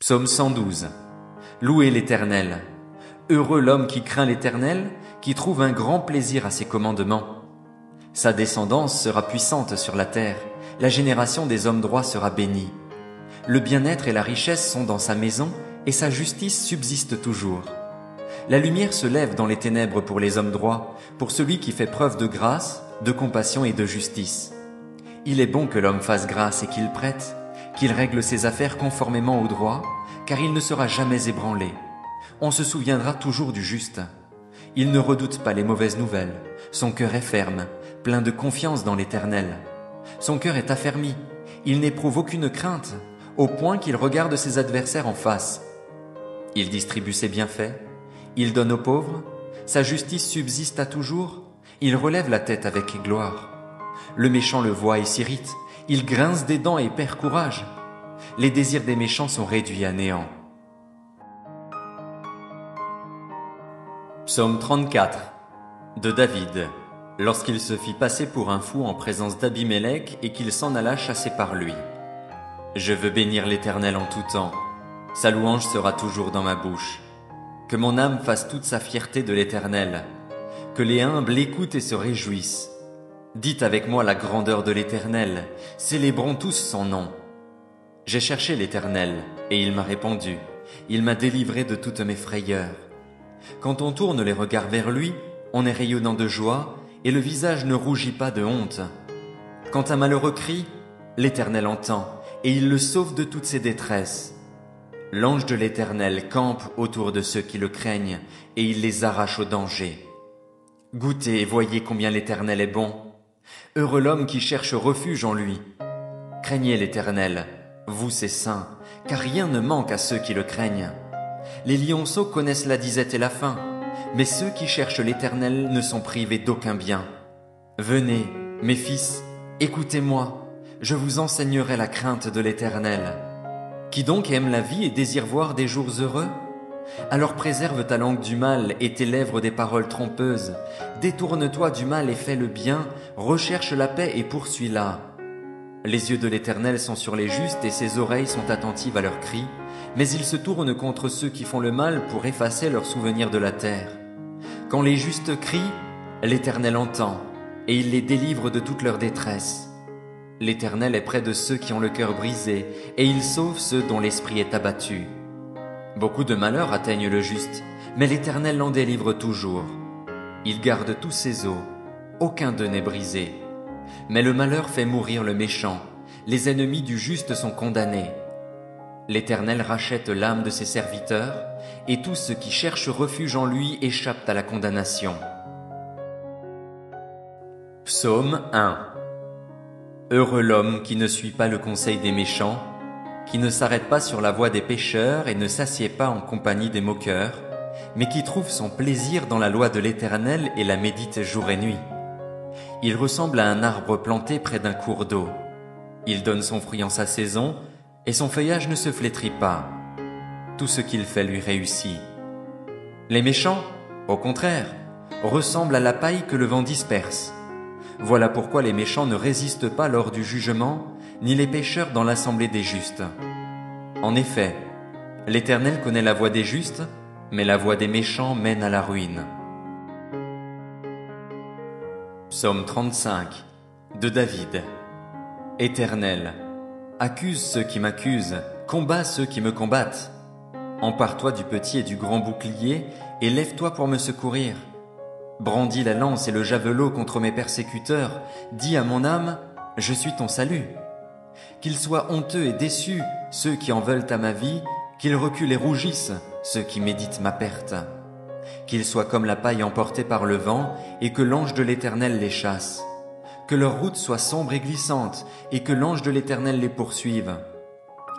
Psaume 112. Louez l'Éternel. Heureux l'homme qui craint l'Éternel, qui trouve un grand plaisir à ses commandements. Sa descendance sera puissante sur la terre, la génération des hommes droits sera bénie. Le bien-être et la richesse sont dans sa maison, et sa justice subsiste toujours. La lumière se lève dans les ténèbres pour les hommes droits, pour celui qui fait preuve de grâce, de compassion et de justice. Il est bon que l'homme fasse grâce et qu'il prête, qu'il règle ses affaires conformément au droit, car il ne sera jamais ébranlé. On se souviendra toujours du juste. Il ne redoute pas les mauvaises nouvelles. Son cœur est ferme, plein de confiance dans l'Éternel. Son cœur est affermi. Il n'éprouve aucune crainte, au point qu'il regarde ses adversaires en face. Il distribue ses bienfaits. Il donne aux pauvres. Sa justice subsiste à toujours. Il relève la tête avec gloire. Le méchant le voit et s'irrite. Il grince des dents et perd courage. Les désirs des méchants sont réduits à néant. Psaume 34 de David. Lorsqu'il se fit passer pour un fou en présence d'Abimélec et qu'il s'en alla chasser par lui. Je veux bénir l'Éternel en tout temps. Sa louange sera toujours dans ma bouche. Que mon âme fasse toute sa fierté de l'Éternel. Que les humbles l'écoutent et se réjouissent. Dites avec moi la grandeur de l'Éternel, célébrons tous son nom. J'ai cherché l'Éternel, et il m'a répondu. Il m'a délivré de toutes mes frayeurs. Quand on tourne les regards vers lui, on est rayonnant de joie, et le visage ne rougit pas de honte. Quand un malheureux crie, l'Éternel entend, et il le sauve de toutes ses détresses. L'ange de l'Éternel campe autour de ceux qui le craignent, et il les arrache au danger. Goûtez et voyez combien l'Éternel est bon. Heureux l'homme qui cherche refuge en lui. Craignez l'Éternel, vous ses saints, car rien ne manque à ceux qui le craignent. Les lionceaux connaissent la disette et la faim, mais ceux qui cherchent l'Éternel ne sont privés d'aucun bien. Venez, mes fils, écoutez-moi, je vous enseignerai la crainte de l'Éternel. Qui donc aime la vie et désire voir des jours heureux? Alors préserve ta langue du mal et tes lèvres des paroles trompeuses. Détourne-toi du mal et fais le bien, recherche la paix et poursuis-la. Les yeux de l'Éternel sont sur les justes et ses oreilles sont attentives à leurs cris, mais il se tourne contre ceux qui font le mal pour effacer leurs souvenirs de la terre. Quand les justes crient, l'Éternel entend, et il les délivre de toute leur détresse. L'Éternel est près de ceux qui ont le cœur brisé, et il sauve ceux dont l'esprit est abattu. Beaucoup de malheurs atteignent le juste, mais l'Éternel l'en délivre toujours. Il garde tous ses os, aucun d'eux n'est brisé. Mais le malheur fait mourir le méchant, les ennemis du juste sont condamnés. L'Éternel rachète l'âme de ses serviteurs, et tous ceux qui cherchent refuge en lui échappent à la condamnation. Psaume 1. Heureux l'homme qui ne suit pas le conseil des méchants, qui ne s'arrête pas sur la voie des pécheurs et ne s'assied pas en compagnie des moqueurs, mais qui trouve son plaisir dans la loi de l'Éternel et la médite jour et nuit. Il ressemble à un arbre planté près d'un cours d'eau. Il donne son fruit en sa saison, et son feuillage ne se flétrit pas. Tout ce qu'il fait lui réussit. Les méchants, au contraire, ressemblent à la paille que le vent disperse. Voilà pourquoi les méchants ne résistent pas lors du jugement, ni les pécheurs dans l'assemblée des justes. En effet, l'Éternel connaît la voie des justes, mais la voie des méchants mène à la ruine. Psaume 35 de David. Éternel, accuse ceux qui m'accusent, combat ceux qui me combattent. Empare-toi du petit et du grand bouclier, et lève-toi pour me secourir. Brandis la lance et le javelot contre mes persécuteurs, dis à mon âme, je suis ton salut. Qu'ils soient honteux et déçus, ceux qui en veulent à ma vie, qu'ils reculent et rougissent, ceux qui méditent ma perte. Qu'ils soient comme la paille emportée par le vent, et que l'ange de l'Éternel les chasse. Que leur route soit sombre et glissante, et que l'ange de l'Éternel les poursuive.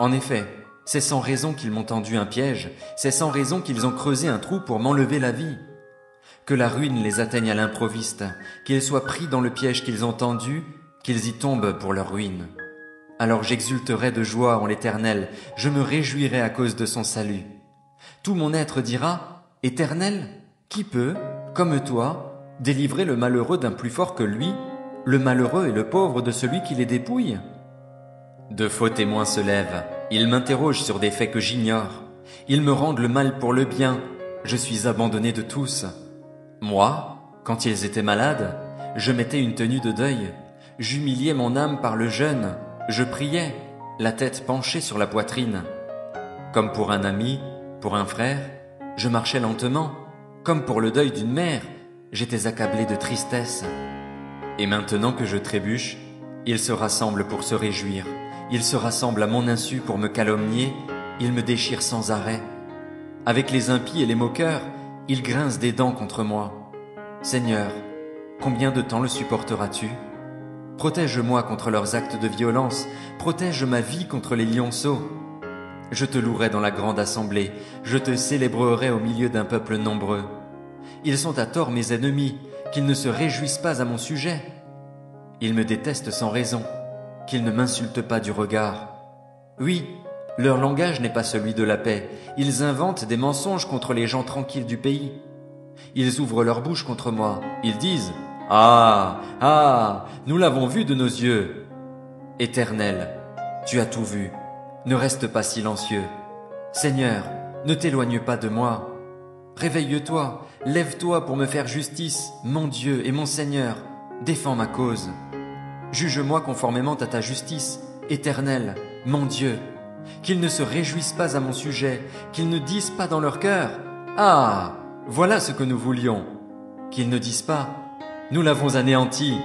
En effet, c'est sans raison qu'ils m'ont tendu un piège, c'est sans raison qu'ils ont creusé un trou pour m'enlever la vie. Que la ruine les atteigne à l'improviste, qu'ils soient pris dans le piège qu'ils ont tendu, qu'ils y tombent pour leur ruine. Alors j'exulterai de joie en l'Éternel, je me réjouirai à cause de son salut. Tout mon être dira, Éternel, qui peut, comme toi, délivrer le malheureux d'un plus fort que lui, le malheureux et le pauvre de celui qui les dépouille? De faux témoins se lèvent, ils m'interrogent sur des faits que j'ignore. Ils me rendent le mal pour le bien, je suis abandonné de tous. Moi, quand ils étaient malades, je mettais une tenue de deuil, j'humiliais mon âme par le jeûne, je priais, la tête penchée sur la poitrine. Comme pour un ami, pour un frère, je marchais lentement, comme pour le deuil d'une mère, j'étais accablé de tristesse. Et maintenant que je trébuche, ils se rassemblent pour se réjouir, ils se rassemblent à mon insu pour me calomnier, ils me déchirent sans arrêt. Avec les impies et les moqueurs, ils grincent des dents contre moi. Seigneur, combien de temps le supporteras-tu? Protège-moi contre leurs actes de violence, protège ma vie contre les lionceaux. Je te louerai dans la grande assemblée, je te célébrerai au milieu d'un peuple nombreux. Ils sont à tort mes ennemis, qu'ils ne se réjouissent pas à mon sujet. Ils me détestent sans raison, qu'ils ne m'insultent pas du regard. Oui, leur langage n'est pas celui de la paix, ils inventent des mensonges contre les gens tranquilles du pays. Ils ouvrent leur bouche contre moi, ils disent « Ah, ah, nous l'avons vu de nos yeux !» Éternel, tu as tout vu, ne reste pas silencieux. Seigneur, ne t'éloigne pas de moi. Réveille-toi, lève-toi pour me faire justice, mon Dieu et mon Seigneur, défends ma cause. Juge-moi conformément à ta justice, Éternel, mon Dieu, qu'ils ne se réjouissent pas à mon sujet, qu'ils ne disent pas dans leur cœur « Ah, voilà ce que nous voulions !» Qu'ils ne disent pas « Nous l'avons anéanti !»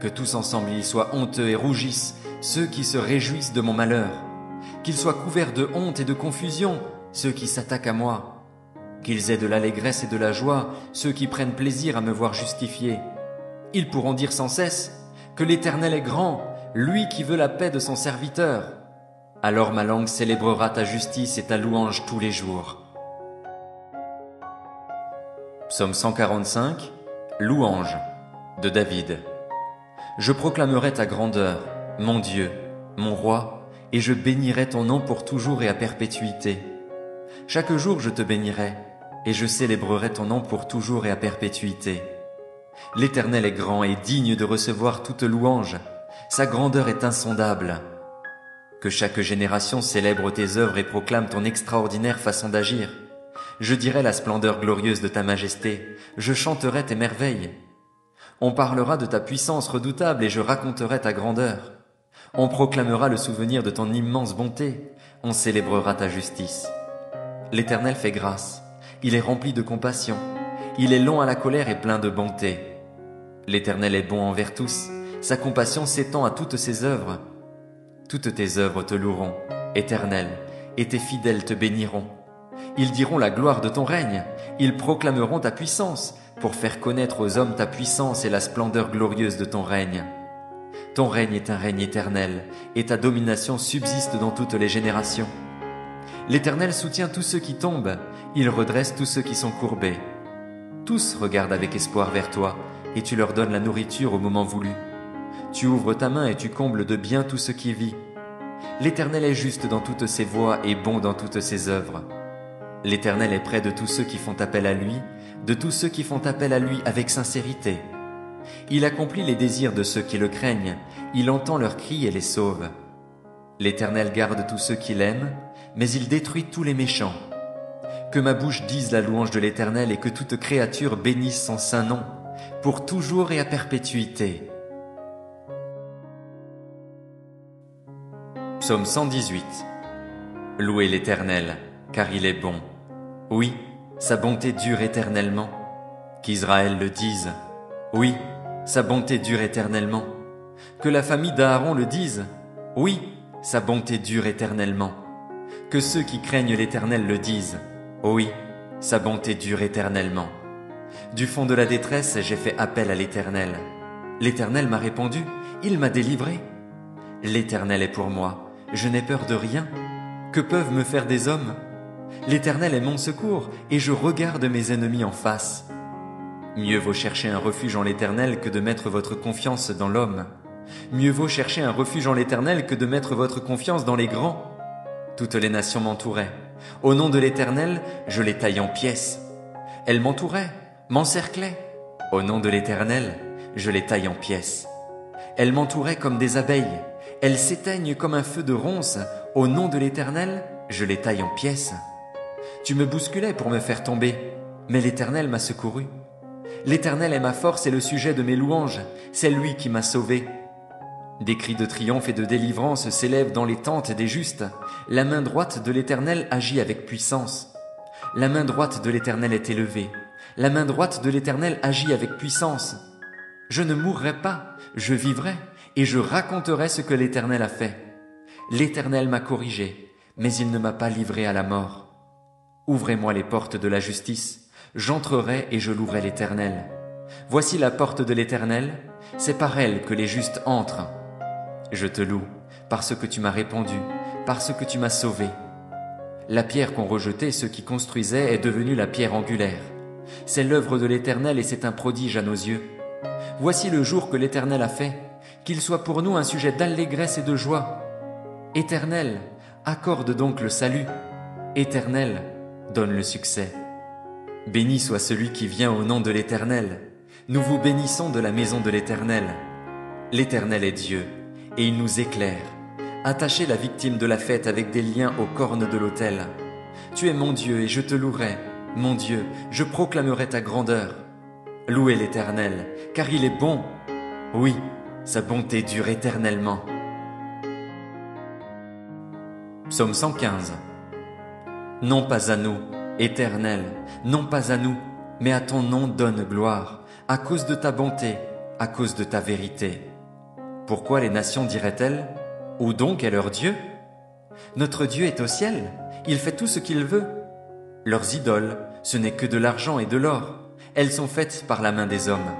Que tous ensemble ils soient honteux et rougissent, ceux qui se réjouissent de mon malheur. Qu'ils soient couverts de honte et de confusion, ceux qui s'attaquent à moi. Qu'ils aient de l'allégresse et de la joie, ceux qui prennent plaisir à me voir justifié. Ils pourront dire sans cesse que l'Éternel est grand, lui qui veut la paix de son serviteur. Alors ma langue célébrera ta justice et ta louange tous les jours. Psaume 145, Louange, de David. Je proclamerai ta grandeur, mon Dieu, mon roi, et je bénirai ton nom pour toujours et à perpétuité. Chaque jour je te bénirai, et je célébrerai ton nom pour toujours et à perpétuité. L'Éternel est grand et digne de recevoir toute louange, sa grandeur est insondable. Que chaque génération célèbre tes œuvres et proclame ton extraordinaire façon d'agir. Je dirai la splendeur glorieuse de ta majesté, je chanterai tes merveilles. On parlera de ta puissance redoutable et je raconterai ta grandeur. On proclamera le souvenir de ton immense bonté, on célébrera ta justice. L'Éternel fait grâce, il est rempli de compassion, il est lent à la colère et plein de bonté. L'Éternel est bon envers tous, sa compassion s'étend à toutes ses œuvres. Toutes tes œuvres te loueront, Éternel, et tes fidèles te béniront. Ils diront la gloire de ton règne, ils proclameront ta puissance, pour faire connaître aux hommes ta puissance et la splendeur glorieuse de ton règne. Ton règne est un règne éternel, et ta domination subsiste dans toutes les générations. L'Éternel soutient tous ceux qui tombent, il redresse tous ceux qui sont courbés. Tous regardent avec espoir vers toi, et tu leur donnes la nourriture au moment voulu. Tu ouvres ta main et tu combles de bien tout ce qui vit. L'Éternel est juste dans toutes ses voies et bon dans toutes ses œuvres. L'Éternel est près de tous ceux qui font appel à lui, de tous ceux qui font appel à lui avec sincérité. Il accomplit les désirs de ceux qui le craignent, il entend leurs cris et les sauve. L'Éternel garde tous ceux qui l'aiment, mais il détruit tous les méchants. Que ma bouche dise la louange de l'Éternel et que toute créature bénisse son saint nom, pour toujours et à perpétuité. Psaume 118. Louez l'Éternel, car il est bon. Oui, sa bonté dure éternellement. Qu'Israël le dise. Oui, sa bonté dure éternellement. Que la famille d'Aaron le dise. Oui, sa bonté dure éternellement. Que ceux qui craignent l'Éternel le disent. Oui, sa bonté dure éternellement. Du fond de la détresse, j'ai fait appel à l'Éternel. L'Éternel m'a répondu, il m'a délivré. L'Éternel est pour moi, je n'ai peur de rien. Que peuvent me faire des hommes? L'Éternel est mon secours, et je regarde mes ennemis en face. Mieux vaut chercher un refuge en l'Éternel que de mettre votre confiance dans l'homme. Mieux vaut chercher un refuge en l'Éternel que de mettre votre confiance dans les grands. Toutes les nations m'entouraient. Au nom de l'Éternel, je les taille en pièces. Elles m'entouraient, m'encerclaient. Au nom de l'Éternel, je les taille en pièces. Elles m'entouraient comme des abeilles. Elles s'éteignent comme un feu de ronce. Au nom de l'Éternel, je les taille en pièces. Tu me bousculais pour me faire tomber, mais l'Éternel m'a secouru. L'Éternel est ma force et le sujet de mes louanges. C'est lui qui m'a sauvé. Des cris de triomphe et de délivrance s'élèvent dans les tentes des justes. La main droite de l'Éternel agit avec puissance. La main droite de l'Éternel est élevée. La main droite de l'Éternel agit avec puissance. Je ne mourrai pas, je vivrai, et je raconterai ce que l'Éternel a fait. L'Éternel m'a corrigé, mais il ne m'a pas livré à la mort. Ouvrez-moi les portes de la justice, j'entrerai et je louerai l'Éternel. Voici la porte de l'Éternel, c'est par elle que les justes entrent. Je te loue, parce que tu m'as répondu, parce que tu m'as sauvé. La pierre qu'ont rejetée ceux qui construisaient est devenue la pierre angulaire. C'est l'œuvre de l'Éternel et c'est un prodige à nos yeux. Voici le jour que l'Éternel a fait, qu'il soit pour nous un sujet d'allégresse et de joie. Éternel, accorde donc le salut. Éternel, donne le succès. Béni soit celui qui vient au nom de l'Éternel. Nous vous bénissons de la maison de l'Éternel. L'Éternel est Dieu, et il nous éclaire. Attachez la victime de la fête avec des liens aux cornes de l'autel. Tu es mon Dieu et je te louerai. Mon Dieu, je proclamerai ta grandeur. Louez l'Éternel, car il est bon. Oui, sa bonté dure éternellement. Psaume 115. Non pas à nous, Éternel, non pas à nous, mais à ton nom donne gloire, à cause de ta bonté, à cause de ta vérité. Pourquoi les nations diraient-elles ? Où donc est leur Dieu ? Notre Dieu est au ciel, il fait tout ce qu'il veut. Leurs idoles, ce n'est que de l'argent et de l'or. Elles sont faites par la main des hommes.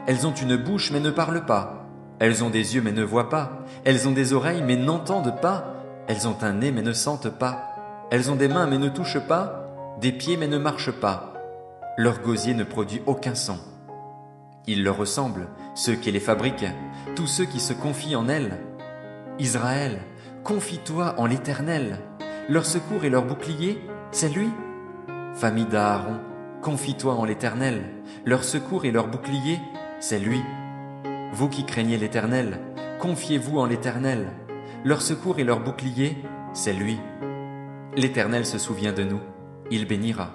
Elles ont une bouche mais ne parlent pas. Elles ont des yeux mais ne voient pas. Elles ont des oreilles mais n'entendent pas. Elles ont un nez mais ne sentent pas. Elles ont des mains mais ne touchent pas. Des pieds mais ne marchent pas. Leur gosier ne produit aucun son. Ils leur ressemblent, ceux qui les fabriquent, tous ceux qui se confient en elles. Israël, confie-toi en l'Éternel. Leur secours et leur bouclier, c'est lui. Famille d'Aaron, confie-toi en l'Éternel. Leur secours et leur bouclier, c'est lui. Vous qui craignez l'Éternel, confiez-vous en l'Éternel. Leur secours et leur bouclier, c'est lui. L'Éternel se souvient de nous, il bénira.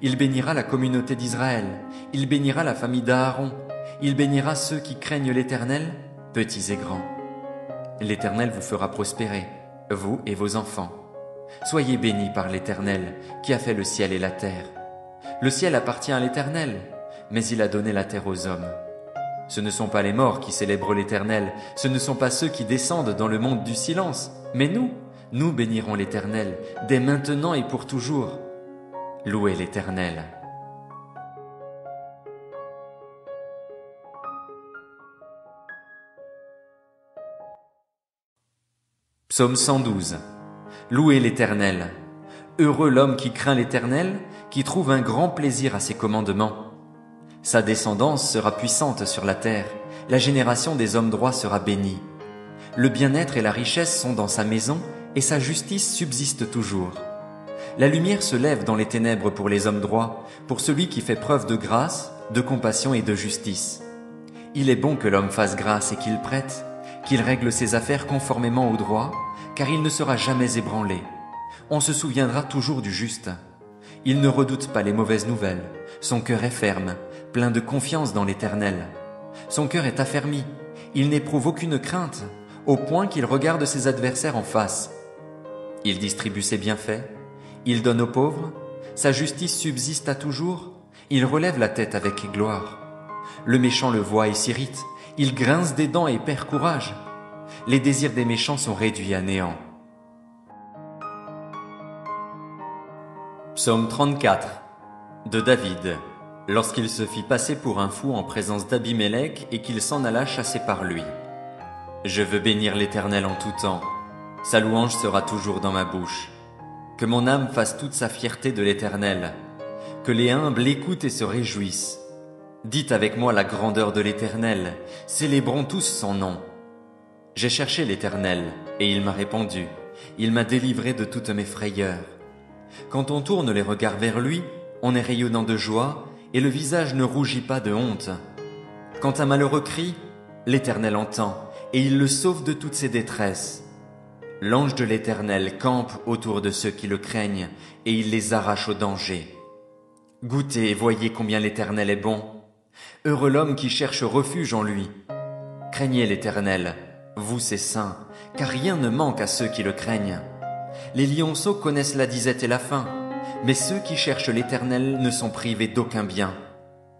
Il bénira la communauté d'Israël, il bénira la famille d'Aaron, il bénira ceux qui craignent l'Éternel, petits et grands. L'Éternel vous fera prospérer, vous et vos enfants. Soyez bénis par l'Éternel, qui a fait le ciel et la terre. Le ciel appartient à l'Éternel, mais il a donné la terre aux hommes. Ce ne sont pas les morts qui célèbrent l'Éternel, ce ne sont pas ceux qui descendent dans le monde du silence, mais nous bénirons l'Éternel, dès maintenant et pour toujours. Louez l'Éternel. Psaume 112. Louez l'Éternel. Heureux l'homme qui craint l'Éternel, qui trouve un grand plaisir à ses commandements. Sa descendance sera puissante sur la terre, la génération des hommes droits sera bénie. Le bien-être et la richesse sont dans sa maison, et sa justice subsiste toujours. La lumière se lève dans les ténèbres pour les hommes droits, pour celui qui fait preuve de grâce, de compassion et de justice. Il est bon que l'homme fasse grâce et qu'il prête, qu'il règle ses affaires conformément au droit, car il ne sera jamais ébranlé. On se souviendra toujours du juste. Il ne redoute pas les mauvaises nouvelles. Son cœur est ferme, plein de confiance dans l'Éternel. Son cœur est affermi. Il n'éprouve aucune crainte, au point qu'il regarde ses adversaires en face. Il distribue ses bienfaits. Il donne aux pauvres. Sa justice subsiste à toujours. Il relève la tête avec gloire. Le méchant le voit et s'irrite. Il grince des dents et perd courage. Les désirs des méchants sont réduits à néant. Psaume 34 de David, lorsqu'il se fit passer pour un fou en présence d'Abimélec et qu'il s'en alla chasser par lui. Je veux bénir l'Éternel en tout temps. Sa louange sera toujours dans ma bouche. Que mon âme fasse toute sa fierté de l'Éternel. Que les humbles l'écoutent et se réjouissent. Dites avec moi la grandeur de l'Éternel, célébrons tous son nom. J'ai cherché l'Éternel, et il m'a répondu. Il m'a délivré de toutes mes frayeurs. Quand on tourne les regards vers lui, on est rayonnant de joie, et le visage ne rougit pas de honte. Quand un malheureux crie, l'Éternel entend, et il le sauve de toutes ses détresses. L'ange de l'Éternel campe autour de ceux qui le craignent, et il les arrache au danger. Goûtez et voyez combien l'Éternel est bon. Heureux l'homme qui cherche refuge en lui. Craignez l'Éternel, vous ses saints, car rien ne manque à ceux qui le craignent. Les lionceaux connaissent la disette et la faim, mais ceux qui cherchent l'Éternel ne sont privés d'aucun bien.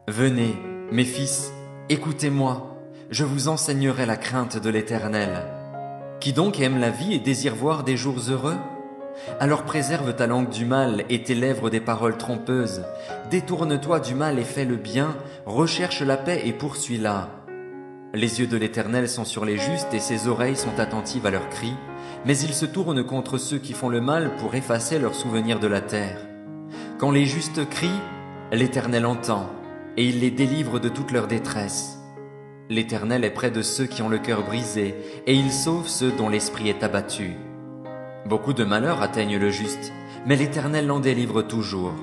Venez, mes fils, écoutez-moi, je vous enseignerai la crainte de l'Éternel. Qui donc aime la vie et désire voir des jours heureux? Alors préserve ta langue du mal et tes lèvres des paroles trompeuses. Détourne-toi du mal et fais le bien, recherche la paix et poursuis-la. Les yeux de l'Éternel sont sur les justes et ses oreilles sont attentives à leurs cris, mais il se tourne contre ceux qui font le mal pour effacer leurs souvenirs de la terre. Quand les justes crient, l'Éternel entend, et il les délivre de toute leur détresse. L'Éternel est près de ceux qui ont le cœur brisé, et il sauve ceux dont l'esprit est abattu. Beaucoup de malheurs atteignent le juste, mais l'Éternel l'en délivre toujours.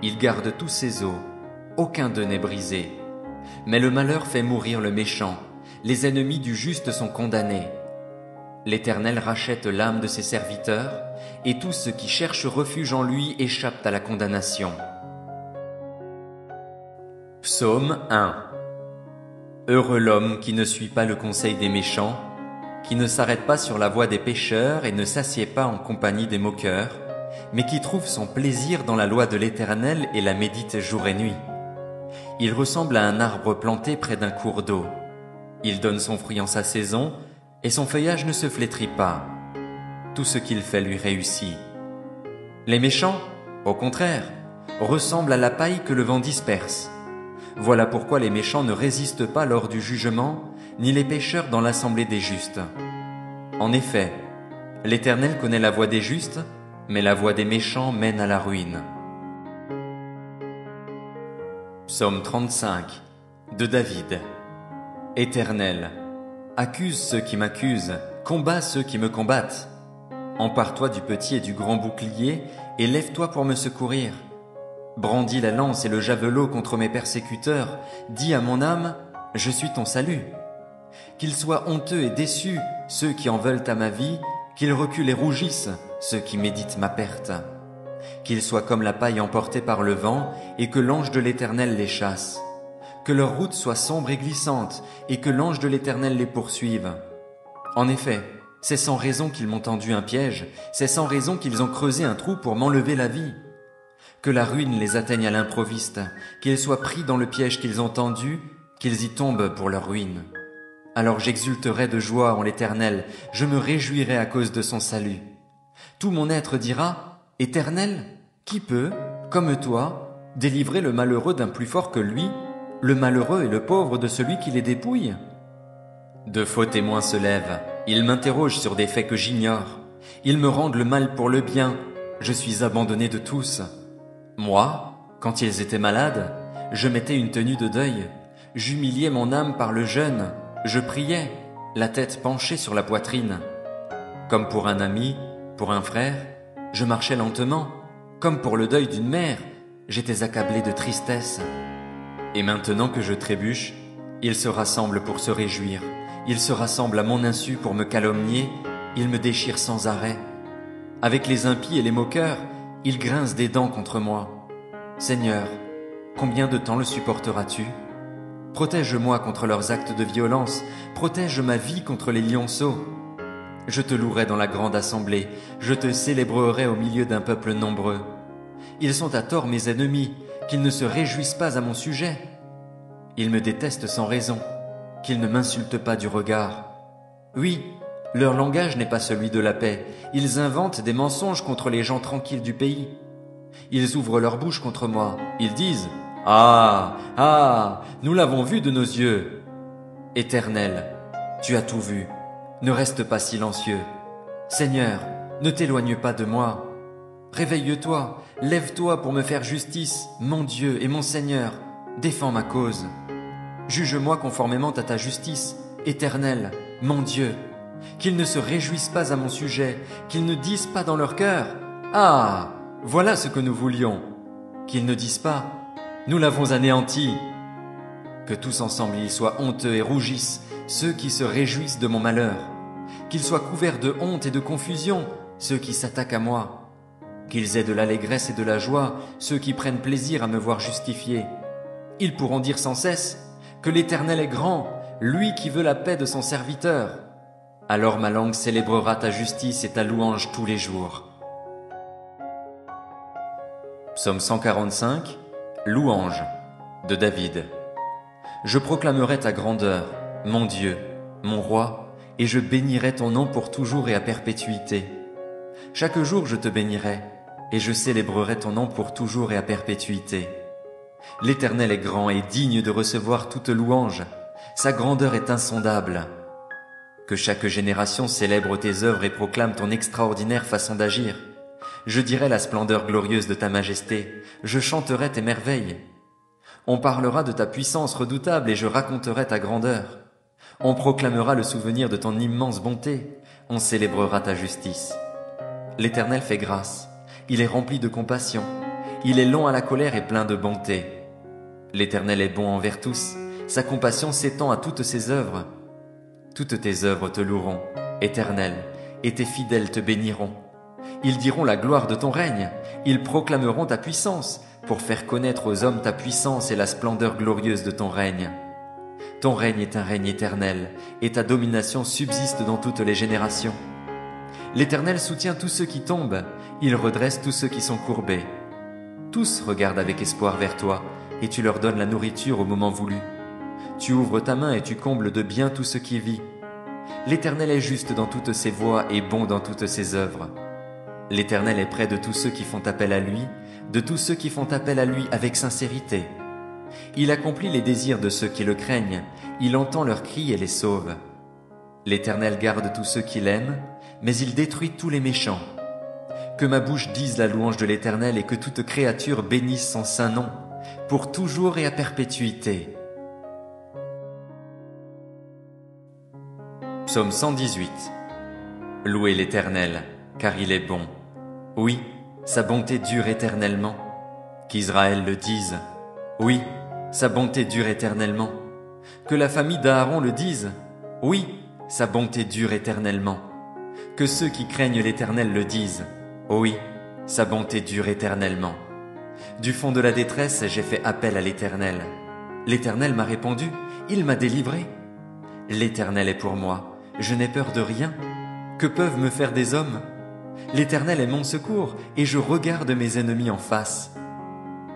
Il garde tous ses os, aucun d'eux n'est brisé. Mais le malheur fait mourir le méchant, les ennemis du juste sont condamnés. L'Éternel rachète l'âme de ses serviteurs, et tous ceux qui cherchent refuge en lui échappent à la condamnation. Psaume 1. Heureux l'homme qui ne suit pas le conseil des méchants, qui ne s'arrête pas sur la voie des pécheurs et ne s'assied pas en compagnie des moqueurs, mais qui trouve son plaisir dans la loi de l'Éternel et la médite jour et nuit. Il ressemble à un arbre planté près d'un cours d'eau. Il donne son fruit en sa saison, et son feuillage ne se flétrit pas. Tout ce qu'il fait lui réussit. Les méchants, au contraire, ressemblent à la paille que le vent disperse. Voilà pourquoi les méchants ne résistent pas lors du jugement, ni les pécheurs dans l'assemblée des justes. En effet, l'Éternel connaît la voie des justes, mais la voie des méchants mène à la ruine. Psaume 35 de David. Éternel, accuse ceux qui m'accusent, combat ceux qui me combattent. Empare-toi du petit et du grand bouclier, et lève-toi pour me secourir. Brandis la lance et le javelot contre mes persécuteurs, dis à mon âme, je suis ton salut. Qu'ils soient honteux et déçus, ceux qui en veulent à ma vie, qu'ils reculent et rougissent, ceux qui méditent ma perte. Qu'ils soient comme la paille emportée par le vent, et que l'ange de l'Éternel les chasse. Que leur route soit sombre et glissante, et que l'ange de l'Éternel les poursuive. En effet, c'est sans raison qu'ils m'ont tendu un piège, c'est sans raison qu'ils ont creusé un trou pour m'enlever la vie. Que la ruine les atteigne à l'improviste, qu'ils soient pris dans le piège qu'ils ont tendu, qu'ils y tombent pour leur ruine. Alors j'exulterai de joie en l'Éternel, je me réjouirai à cause de son salut. Tout mon être dira, Éternel, qui peut, comme toi, délivrer le malheureux d'un plus fort que lui, le malheureux et le pauvre de celui qui les dépouille? De faux témoins se lèvent, ils m'interrogent sur des faits que j'ignore. Ils me rendent le mal pour le bien, je suis abandonné de tous. Moi, quand ils étaient malades, je mettais une tenue de deuil, j'humiliais mon âme par le jeûne, je priais, la tête penchée sur la poitrine. Comme pour un ami, pour un frère, je marchais lentement, comme pour le deuil d'une mère, j'étais accablé de tristesse. Et maintenant que je trébuche, ils se rassemblent pour se réjouir, ils se rassemblent à mon insu pour me calomnier, ils me déchirent sans arrêt. Avec les impies et les moqueurs, ils grincent des dents contre moi. Seigneur, combien de temps le supporteras-tu? Protège-moi contre leurs actes de violence, protège ma vie contre les lionceaux. Je te louerai dans la grande assemblée, je te célébrerai au milieu d'un peuple nombreux. Ils sont à tort mes ennemis, qu'ils ne se réjouissent pas à mon sujet. Ils me détestent sans raison, qu'ils ne m'insultent pas du regard. Oui, leur langage n'est pas celui de la paix, ils inventent des mensonges contre les gens tranquilles du pays. Ils ouvrent leur bouche contre moi, ils disent « Ah, ah, nous l'avons vu de nos yeux !» Éternel, tu as tout vu, ne reste pas silencieux. Seigneur, ne t'éloigne pas de moi. Réveille-toi, lève-toi pour me faire justice, mon Dieu et mon Seigneur, défends ma cause. Juge-moi conformément à ta justice, Éternel, mon Dieu. Qu'ils ne se réjouissent pas à mon sujet, qu'ils ne disent pas dans leur cœur « Ah, voilà ce que nous voulions !» Qu'ils ne disent pas « Nous l'avons anéanti !» Que tous ensemble ils soient honteux et rougissent, ceux qui se réjouissent de mon malheur. Qu'ils soient couverts de honte et de confusion, ceux qui s'attaquent à moi. Qu'ils aient de l'allégresse et de la joie, ceux qui prennent plaisir à me voir justifié. Ils pourront dire sans cesse que l'Éternel est grand, lui qui veut la paix de son serviteur. Alors ma langue célébrera ta justice et ta louange tous les jours. Psaume 145, Louange, de David. Je proclamerai ta grandeur, mon Dieu, mon roi, et je bénirai ton nom pour toujours et à perpétuité. Chaque jour je te bénirai, et je célébrerai ton nom pour toujours et à perpétuité. L'Éternel est grand et digne de recevoir toute louange, sa grandeur est insondable. Que chaque génération célèbre tes œuvres et proclame ton extraordinaire façon d'agir. Je dirai la splendeur glorieuse de ta majesté, je chanterai tes merveilles. On parlera de ta puissance redoutable et je raconterai ta grandeur. On proclamera le souvenir de ton immense bonté, on célébrera ta justice. L'Éternel fait grâce, il est rempli de compassion, il est lent à la colère et plein de bonté. L'Éternel est bon envers tous, sa compassion s'étend à toutes ses œuvres. Toutes tes œuvres te loueront, Éternel, et tes fidèles te béniront. Ils diront la gloire de ton règne, ils proclameront ta puissance, pour faire connaître aux hommes ta puissance et la splendeur glorieuse de ton règne. Ton règne est un règne éternel, et ta domination subsiste dans toutes les générations. L'Éternel soutient tous ceux qui tombent, il redresse tous ceux qui sont courbés. Tous regardent avec espoir vers toi, et tu leur donnes la nourriture au moment voulu. Tu ouvres ta main et tu combles de bien tout ce qui vit. L'Éternel est juste dans toutes ses voies et bon dans toutes ses œuvres. L'Éternel est près de tous ceux qui font appel à lui, de tous ceux qui font appel à lui avec sincérité. Il accomplit les désirs de ceux qui le craignent, il entend leurs cris et les sauve. L'Éternel garde tous ceux qui l'aiment, mais il détruit tous les méchants. Que ma bouche dise la louange de l'Éternel et que toute créature bénisse son saint nom, pour toujours et à perpétuité. Psaume 118. Louez l'Éternel, car il est bon. Oui, sa bonté dure éternellement. Qu'Israël le dise. Oui, sa bonté dure éternellement. Que la famille d'Aaron le dise. Oui, sa bonté dure éternellement. Que ceux qui craignent l'Éternel le disent. Oui, sa bonté dure éternellement. Du fond de la détresse, j'ai fait appel à l'Éternel. L'Éternel m'a répondu, il m'a délivré. L'Éternel est pour moi, je n'ai peur de rien. Que peuvent me faire des hommes? L'Éternel est mon secours, et je regarde mes ennemis en face.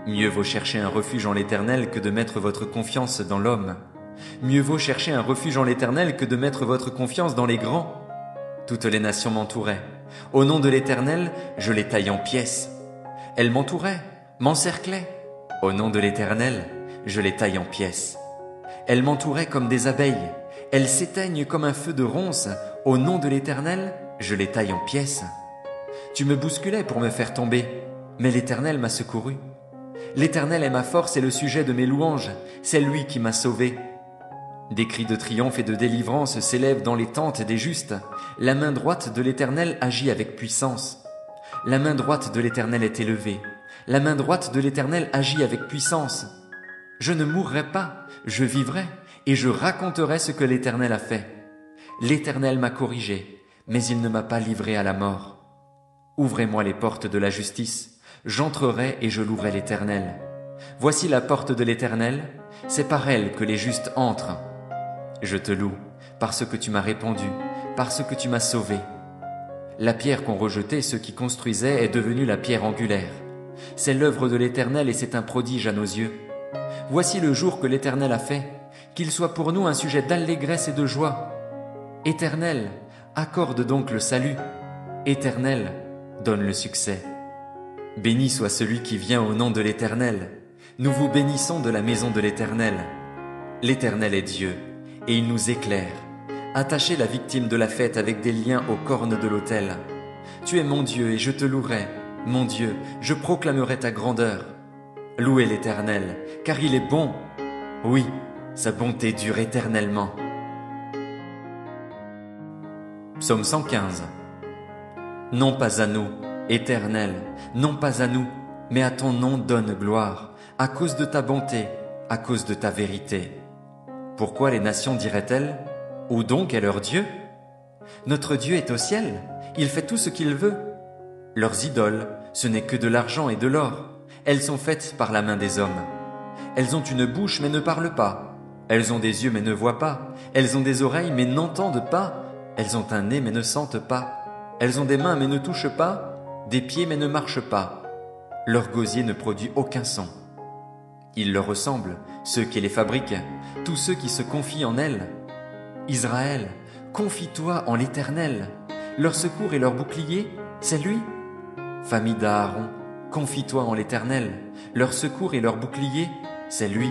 Mieux vaut chercher un refuge en l'Éternel que de mettre votre confiance dans l'homme. Mieux vaut chercher un refuge en l'Éternel que de mettre votre confiance dans les grands. Toutes les nations m'entouraient. Au nom de l'Éternel, je les taille en pièces. Elles m'entouraient, m'encerclaient. Au nom de l'Éternel, je les taille en pièces. Elles m'entouraient comme des abeilles. Elles s'éteignent comme un feu de ronce. Au nom de l'Éternel, je les taille en pièces. Tu me bousculais pour me faire tomber, mais l'Éternel m'a secouru. L'Éternel est ma force et le sujet de mes louanges. C'est lui qui m'a sauvé. Des cris de triomphe et de délivrance s'élèvent dans les tentes des justes. La main droite de l'Éternel agit avec puissance. La main droite de l'Éternel est élevée. La main droite de l'Éternel agit avec puissance. Je ne mourrai pas, je vivrai, et je raconterai ce que l'Éternel a fait. L'Éternel m'a corrigé, mais il ne m'a pas livré à la mort. Ouvrez-moi les portes de la justice, j'entrerai et je louerai l'Éternel. Voici la porte de l'Éternel, c'est par elle que les justes entrent. Je te loue, parce que tu m'as répondu, parce que tu m'as sauvé. La pierre qu'ont rejetée ceux qui construisaient est devenue la pierre angulaire. C'est l'œuvre de l'Éternel et c'est un prodige à nos yeux. Voici le jour que l'Éternel a fait, qu'il soit pour nous un sujet d'allégresse et de joie. Éternel, accorde donc le salut. Éternel, donne le succès. Béni soit celui qui vient au nom de l'Éternel. Nous vous bénissons de la maison de l'Éternel. L'Éternel est Dieu, et il nous éclaire. Attachez la victime de la fête avec des liens aux cornes de l'autel. Tu es mon Dieu et je te louerai. Mon Dieu, je proclamerai ta grandeur. Louez l'Éternel, car il est bon. Oui, sa bonté dure éternellement. Psaume 115. Non pas à nous, Éternel, non pas à nous, mais à ton nom donne gloire, à cause de ta bonté, à cause de ta vérité. Pourquoi les nations diraient-elles ? Où donc est leur Dieu? Notre Dieu est au ciel, il fait tout ce qu'il veut. Leurs idoles, ce n'est que de l'argent et de l'or. Elles sont faites par la main des hommes. Elles ont une bouche mais ne parlent pas. Elles ont des yeux mais ne voient pas. Elles ont des oreilles mais n'entendent pas. Elles ont un nez mais ne sentent pas. Elles ont des mains mais ne touchent pas. Des pieds mais ne marchent pas. Leur gosier ne produit aucun son. Ils leur ressemblent, ceux qui les fabriquent, tous ceux qui se confient en elles. Israël, confie-toi en l'Éternel. Leur secours et leur bouclier, c'est lui. Famille d'Aaron, confie-toi en l'Éternel. Leur secours et leur bouclier, c'est lui.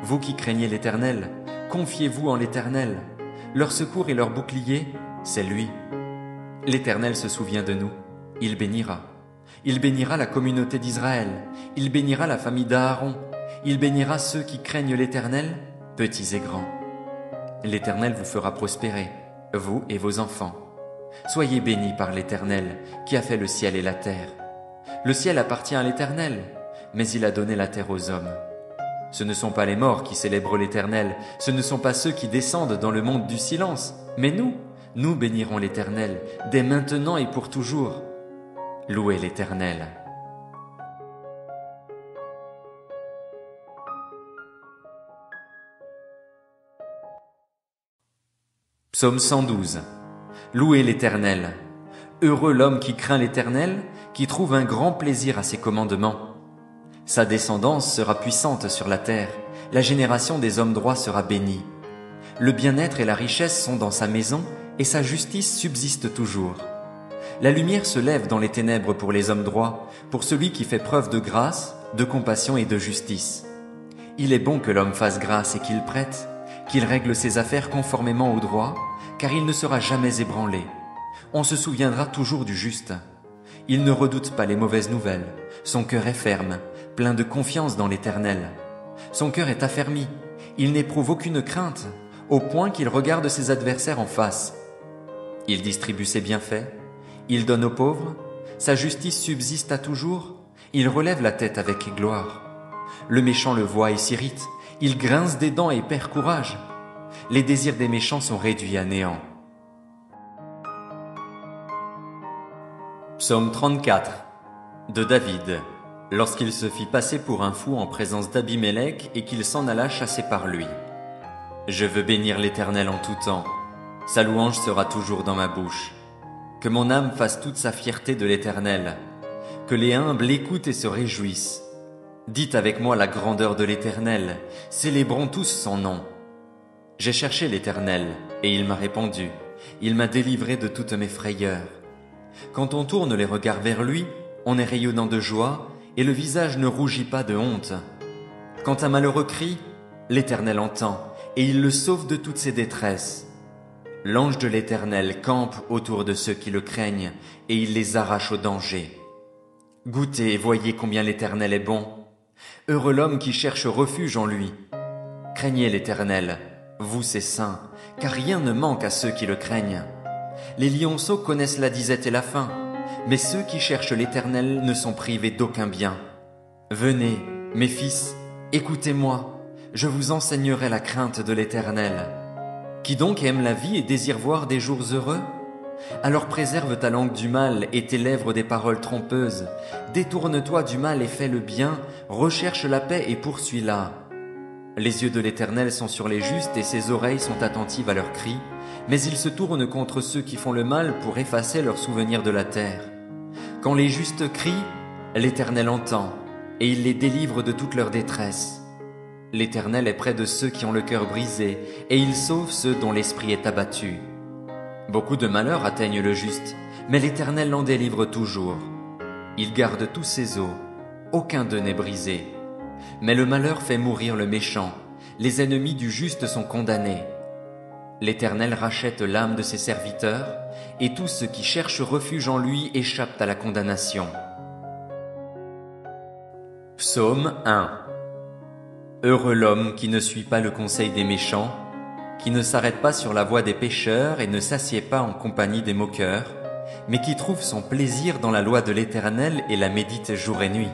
Vous qui craignez l'Éternel, confiez-vous en l'Éternel. Leur secours et leur bouclier, c'est lui. L'Éternel se souvient de nous, il bénira. Il bénira la communauté d'Israël, il bénira la famille d'Aaron, il bénira ceux qui craignent l'Éternel, petits et grands. L'Éternel vous fera prospérer, vous et vos enfants. Soyez bénis par l'Éternel, qui a fait le ciel et la terre. Le ciel appartient à l'Éternel, mais il a donné la terre aux hommes. Ce ne sont pas les morts qui célèbrent l'Éternel, ce ne sont pas ceux qui descendent dans le monde du silence, mais nous bénirons l'Éternel, dès maintenant et pour toujours. Louez l'Éternel. Psaume 112. Louez l'Éternel. Heureux l'homme qui craint l'Éternel, qui trouve un grand plaisir à ses commandements. Sa descendance sera puissante sur la terre, la génération des hommes droits sera bénie. Le bien-être et la richesse sont dans sa maison, et sa justice subsiste toujours. La lumière se lève dans les ténèbres pour les hommes droits, pour celui qui fait preuve de grâce, de compassion et de justice. Il est bon que l'homme fasse grâce et qu'il prête, qu'il règle ses affaires conformément au droit, car il ne sera jamais ébranlé. On se souviendra toujours du juste. Il ne redoute pas les mauvaises nouvelles. Son cœur est ferme, plein de confiance dans l'Éternel. Son cœur est affermi. Il n'éprouve aucune crainte, au point qu'il regarde ses adversaires en face. Il distribue ses bienfaits. Il donne aux pauvres. Sa justice subsiste à toujours. Il relève la tête avec gloire. Le méchant le voit et s'irrite. Il grince des dents et perd courage. Les désirs des méchants sont réduits à néant. Psaume 34 de David, lorsqu'il se fit passer pour un fou en présence d'Abimélec et qu'il s'en alla chasser par lui. Je veux bénir l'Éternel en tout temps. Sa louange sera toujours dans ma bouche. Que mon âme fasse toute sa fierté de l'Éternel. Que les humbles l'écoutent et se réjouissent. Dites avec moi la grandeur de l'Éternel. Célébrons tous son nom. J'ai cherché l'Éternel, et il m'a répondu. Il m'a délivré de toutes mes frayeurs. Quand on tourne les regards vers lui, on est rayonnant de joie, et le visage ne rougit pas de honte. Quand un malheureux crie, l'Éternel entend, et il le sauve de toutes ses détresses. L'ange de l'Éternel campe autour de ceux qui le craignent, et il les arrache au danger. Goûtez et voyez combien l'Éternel est bon. Heureux l'homme qui cherche refuge en lui. Craignez l'Éternel, vous ses saints, car rien ne manque à ceux qui le craignent. Les lionceaux connaissent la disette et la faim, mais ceux qui cherchent l'Éternel ne sont privés d'aucun bien. Venez, mes fils, écoutez-moi, je vous enseignerai la crainte de l'Éternel. Qui donc aime la vie et désire voir des jours heureux? Alors préserve ta langue du mal et tes lèvres des paroles trompeuses. Détourne-toi du mal et fais le bien, recherche la paix et poursuis-la. Les yeux de l'Éternel sont sur les justes et ses oreilles sont attentives à leurs cris, mais il se tourne contre ceux qui font le mal pour effacer leurs souvenirs de la terre. Quand les justes crient, l'Éternel entend, et il les délivre de toute leur détresse. L'Éternel est près de ceux qui ont le cœur brisé, et il sauve ceux dont l'esprit est abattu. Beaucoup de malheurs atteignent le juste, mais l'Éternel l'en délivre toujours. Il garde tous ses os, aucun d'eux n'est brisé. Mais le malheur fait mourir le méchant, les ennemis du juste sont condamnés. L'Éternel rachète l'âme de ses serviteurs, et tous ceux qui cherchent refuge en lui échappent à la condamnation. Psaume 1. Heureux l'homme qui ne suit pas le conseil des méchants, qui ne s'arrête pas sur la voie des pécheurs et ne s'assied pas en compagnie des moqueurs, mais qui trouve son plaisir dans la loi de l'Éternel et la médite jour et nuit.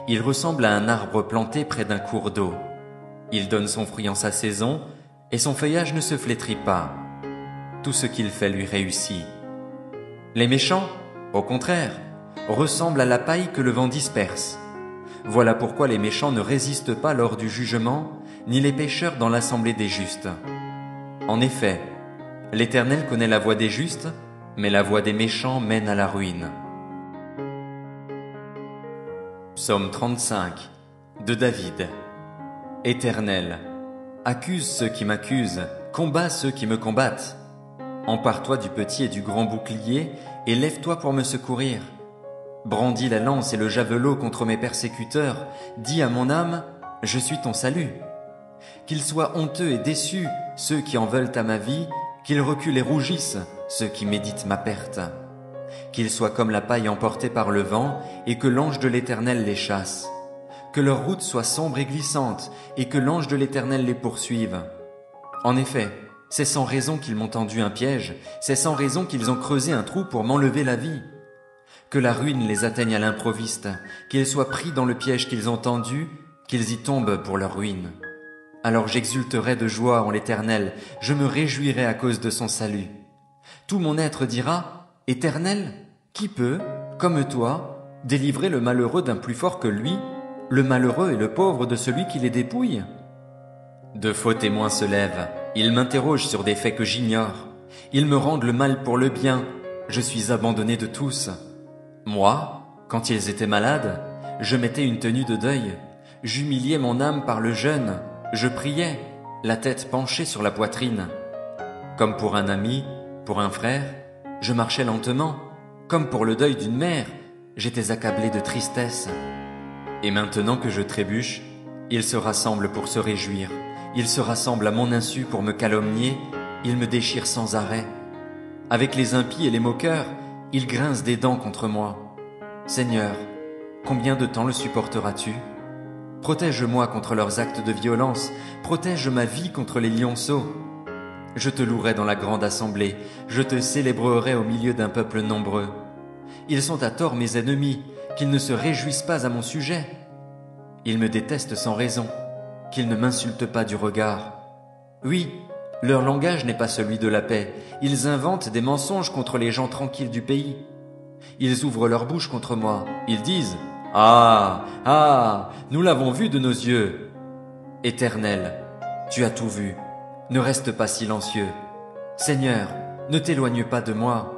Il ressemble à un arbre planté près d'un cours d'eau. Il donne son fruit en sa saison, et son feuillage ne se flétrit pas. Tout ce qu'il fait lui réussit. Les méchants, au contraire, ressemblent à la paille que le vent disperse. Voilà pourquoi les méchants ne résistent pas lors du jugement, ni les pécheurs dans l'assemblée des justes. En effet, l'Éternel connaît la voie des justes, mais la voie des méchants mène à la ruine. Psaume 35 de David. Éternel, accuse ceux qui m'accusent, combat ceux qui me combattent. Empare-toi du petit et du grand bouclier, et lève-toi pour me secourir. Brandis la lance et le javelot contre mes persécuteurs, dis à mon âme, je suis ton salut. Qu'ils soient honteux et déçus, ceux qui en veulent à ma vie, qu'ils reculent et rougissent, ceux qui méditent ma perte. Qu'ils soient comme la paille emportée par le vent, et que l'ange de l'Éternel les chasse. Que leur route soit sombre et glissante, et que l'ange de l'Éternel les poursuive. En effet, c'est sans raison qu'ils m'ont tendu un piège, c'est sans raison qu'ils ont creusé un trou pour m'enlever la vie. Que la ruine les atteigne à l'improviste, qu'ils soient pris dans le piège qu'ils ont tendu, qu'ils y tombent pour leur ruine. Alors j'exulterai de joie en l'Éternel, je me réjouirai à cause de son salut. Tout mon être dira, Éternel, qui peut, comme toi, délivrer le malheureux d'un plus fort que lui, le malheureux et le pauvre de celui qui les dépouille? De faux témoins se lèvent, ils m'interrogent sur des faits que j'ignore. Ils me rendent le mal pour le bien, je suis abandonné de tous. Moi, quand ils étaient malades, je mettais une tenue de deuil, j'humiliais mon âme par le jeûne, je priais, la tête penchée sur la poitrine. Comme pour un ami, pour un frère, je marchais lentement, comme pour le deuil d'une mère, j'étais accablé de tristesse. Et maintenant que je trébuche, ils se rassemblent pour se réjouir, ils se rassemblent à mon insu pour me calomnier, ils me déchirent sans arrêt. Avec les impies et les moqueurs, ils grincent des dents contre moi. Seigneur, combien de temps le supporteras-tu? Protège-moi contre leurs actes de violence, protège ma vie contre les lionceaux. Je te louerai dans la grande assemblée, je te célébrerai au milieu d'un peuple nombreux. Ils sont à tort mes ennemis, qu'ils ne se réjouissent pas à mon sujet. Ils me détestent sans raison, qu'ils ne m'insultent pas du regard. Oui, leur langage n'est pas celui de la paix, ils inventent des mensonges contre les gens tranquilles du pays. Ils ouvrent leur bouche contre moi, ils disent « Ah, ah, nous l'avons vu de nos yeux !» Éternel, tu as tout vu, ne reste pas silencieux. Seigneur, ne t'éloigne pas de moi.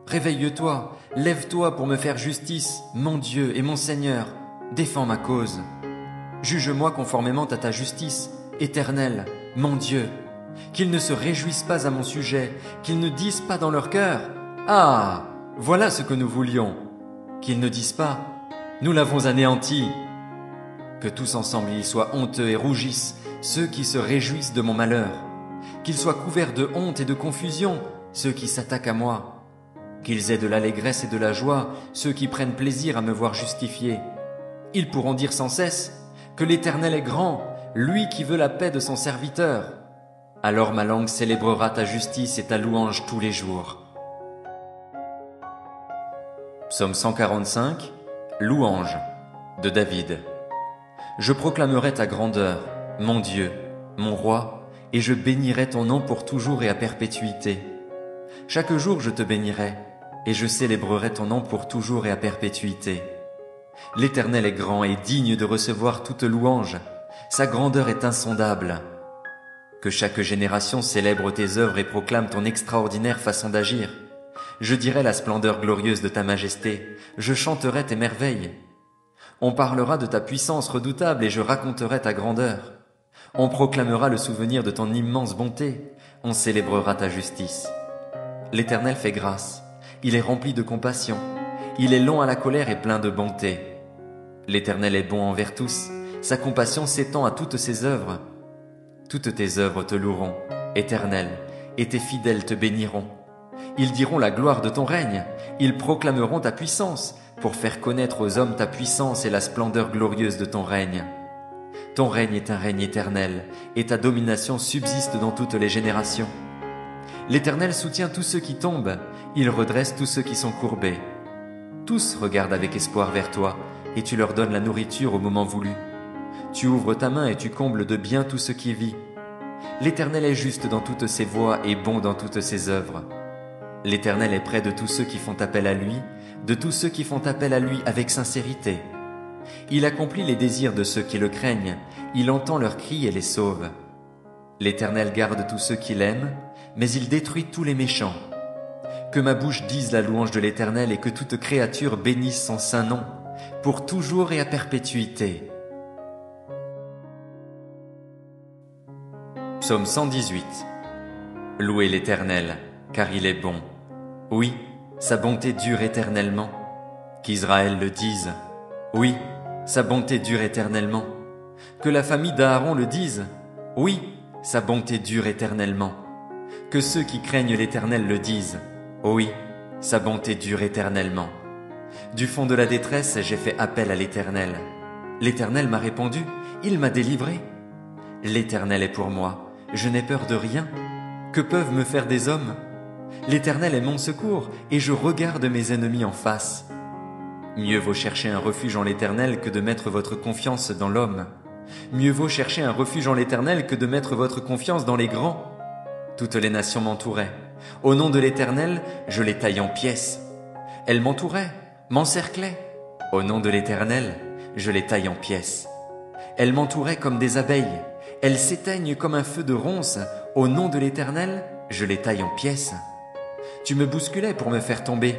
Réveille-toi, lève-toi pour me faire justice, mon Dieu et mon Seigneur, défends ma cause. Juge-moi conformément à ta justice, Éternel, mon Dieu. Qu'ils ne se réjouissent pas à mon sujet, qu'ils ne disent pas dans leur cœur « Ah, voilà ce que nous voulions !» Qu'ils ne disent pas « Nous l'avons anéanti !» Que tous ensemble ils soient honteux et rougissent, ceux qui se réjouissent de mon malheur. Qu'ils soient couverts de honte et de confusion, ceux qui s'attaquent à moi. Qu'ils aient de l'allégresse et de la joie, ceux qui prennent plaisir à me voir justifié. Ils pourront dire sans cesse que l'Éternel est grand, lui qui veut la paix de son serviteur. Alors ma langue célébrera ta justice et ta louange tous les jours. Psaume 145, Louange, de David. Je proclamerai ta grandeur, mon Dieu, mon roi, et je bénirai ton nom pour toujours et à perpétuité. Chaque jour je te bénirai, et je célébrerai ton nom pour toujours et à perpétuité. L'Éternel est grand et digne de recevoir toute louange, sa grandeur est insondable. Que chaque génération célèbre tes œuvres et proclame ton extraordinaire façon d'agir. Je dirai la splendeur glorieuse de ta majesté, je chanterai tes merveilles. On parlera de ta puissance redoutable et je raconterai ta grandeur. On proclamera le souvenir de ton immense bonté, on célébrera ta justice. L'Éternel fait grâce, il est rempli de compassion, il est lent à la colère et plein de bonté. L'Éternel est bon envers tous, sa compassion s'étend à toutes ses œuvres. Toutes tes œuvres te loueront, Éternel, et tes fidèles te béniront. Ils diront la gloire de ton règne, ils proclameront ta puissance, pour faire connaître aux hommes ta puissance et la splendeur glorieuse de ton règne. Ton règne est un règne éternel, et ta domination subsiste dans toutes les générations. L'Éternel soutient tous ceux qui tombent, il redresse tous ceux qui sont courbés. Tous regardent avec espoir vers toi, et tu leur donnes la nourriture au moment voulu. Tu ouvres ta main et tu combles de bien tout ce qui vit. L'Éternel est juste dans toutes ses voies et bon dans toutes ses œuvres. L'Éternel est près de tous ceux qui font appel à lui, de tous ceux qui font appel à lui avec sincérité. Il accomplit les désirs de ceux qui le craignent, il entend leurs cris et les sauve. L'Éternel garde tous ceux qui l'aiment, mais il détruit tous les méchants. Que ma bouche dise la louange de l'Éternel et que toute créature bénisse son saint nom, pour toujours et à perpétuité. Psaume 118. Louez l'Éternel, car il est bon. Oui, sa bonté dure éternellement. Qu'Israël le dise. Oui, sa bonté dure éternellement. Que la famille d'Aaron le dise. Oui, sa bonté dure éternellement. Que ceux qui craignent l'Éternel le disent. Oui, sa bonté dure éternellement. Du fond de la détresse, j'ai fait appel à l'Éternel. L'Éternel m'a répondu, il m'a délivré. L'Éternel est pour moi, je n'ai peur de rien. Que peuvent me faire des hommes? L'Éternel est mon secours, et je regarde mes ennemis en face. Mieux vaut chercher un refuge en l'Éternel que de mettre votre confiance dans l'homme. Mieux vaut chercher un refuge en l'Éternel que de mettre votre confiance dans les grands. Toutes les nations m'entouraient. Au nom de l'Éternel, je les taille en pièces. Elles m'entouraient, m'encerclaient. Au nom de l'Éternel, je les taille en pièces. Elles m'entouraient comme des abeilles. Elles s'éteignent comme un feu de ronce. Au nom de l'Éternel, je les taille en pièces. Tu me bousculais pour me faire tomber,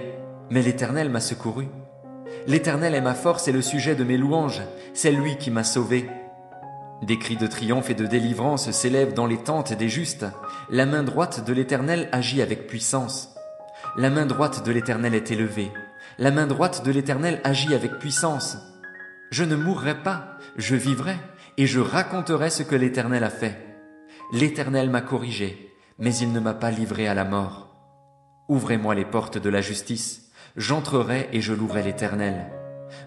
mais l'Éternel m'a secouru. L'Éternel est ma force et le sujet de mes louanges. C'est lui qui m'a sauvé. Des cris de triomphe et de délivrance s'élèvent dans les tentes des justes. La main droite de l'Éternel agit avec puissance. La main droite de l'Éternel est élevée. La main droite de l'Éternel agit avec puissance. Je ne mourrai pas, je vivrai, et je raconterai ce que l'Éternel a fait. L'Éternel m'a corrigé, mais il ne m'a pas livré à la mort. Ouvrez-moi les portes de la justice, j'entrerai et je louerai l'Éternel.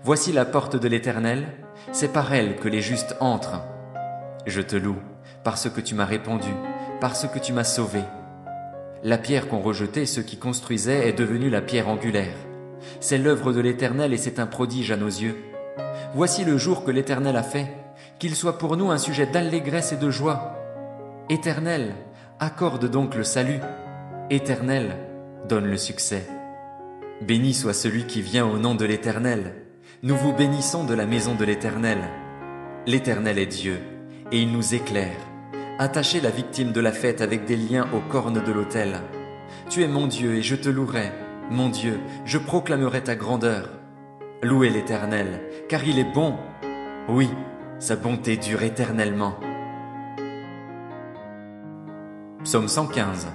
Voici la porte de l'Éternel, c'est par elle que les justes entrent. Je te loue, parce que tu m'as répondu, parce que tu m'as sauvé. La pierre qu'ont rejetée ceux qui construisaient est devenue la pierre angulaire. C'est l'œuvre de l'Éternel et c'est un prodige à nos yeux. Voici le jour que l'Éternel a fait, qu'il soit pour nous un sujet d'allégresse et de joie. Éternel, accorde donc le salut. Éternel, donne le succès. Béni soit celui qui vient au nom de l'Éternel. Nous vous bénissons de la maison de l'Éternel. L'Éternel est Dieu, et il nous éclaire. Attachez la victime de la fête avec des liens aux cornes de l'autel. Tu es mon Dieu, et je te louerai. Mon Dieu, je proclamerai ta grandeur. Louez l'Éternel, car il est bon. Oui, sa bonté dure éternellement. Psaume 115.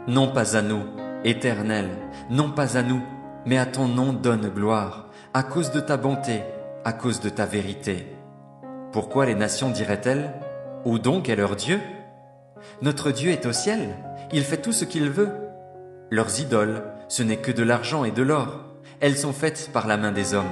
Non pas à nous, Éternel, non pas à nous, mais à ton nom donne gloire, à cause de ta bonté, à cause de ta vérité. Pourquoi les nations diraient-elles, où donc est leur Dieu? Notre Dieu est au ciel, il fait tout ce qu'il veut. Leurs idoles, ce n'est que de l'argent et de l'or, elles sont faites par la main des hommes.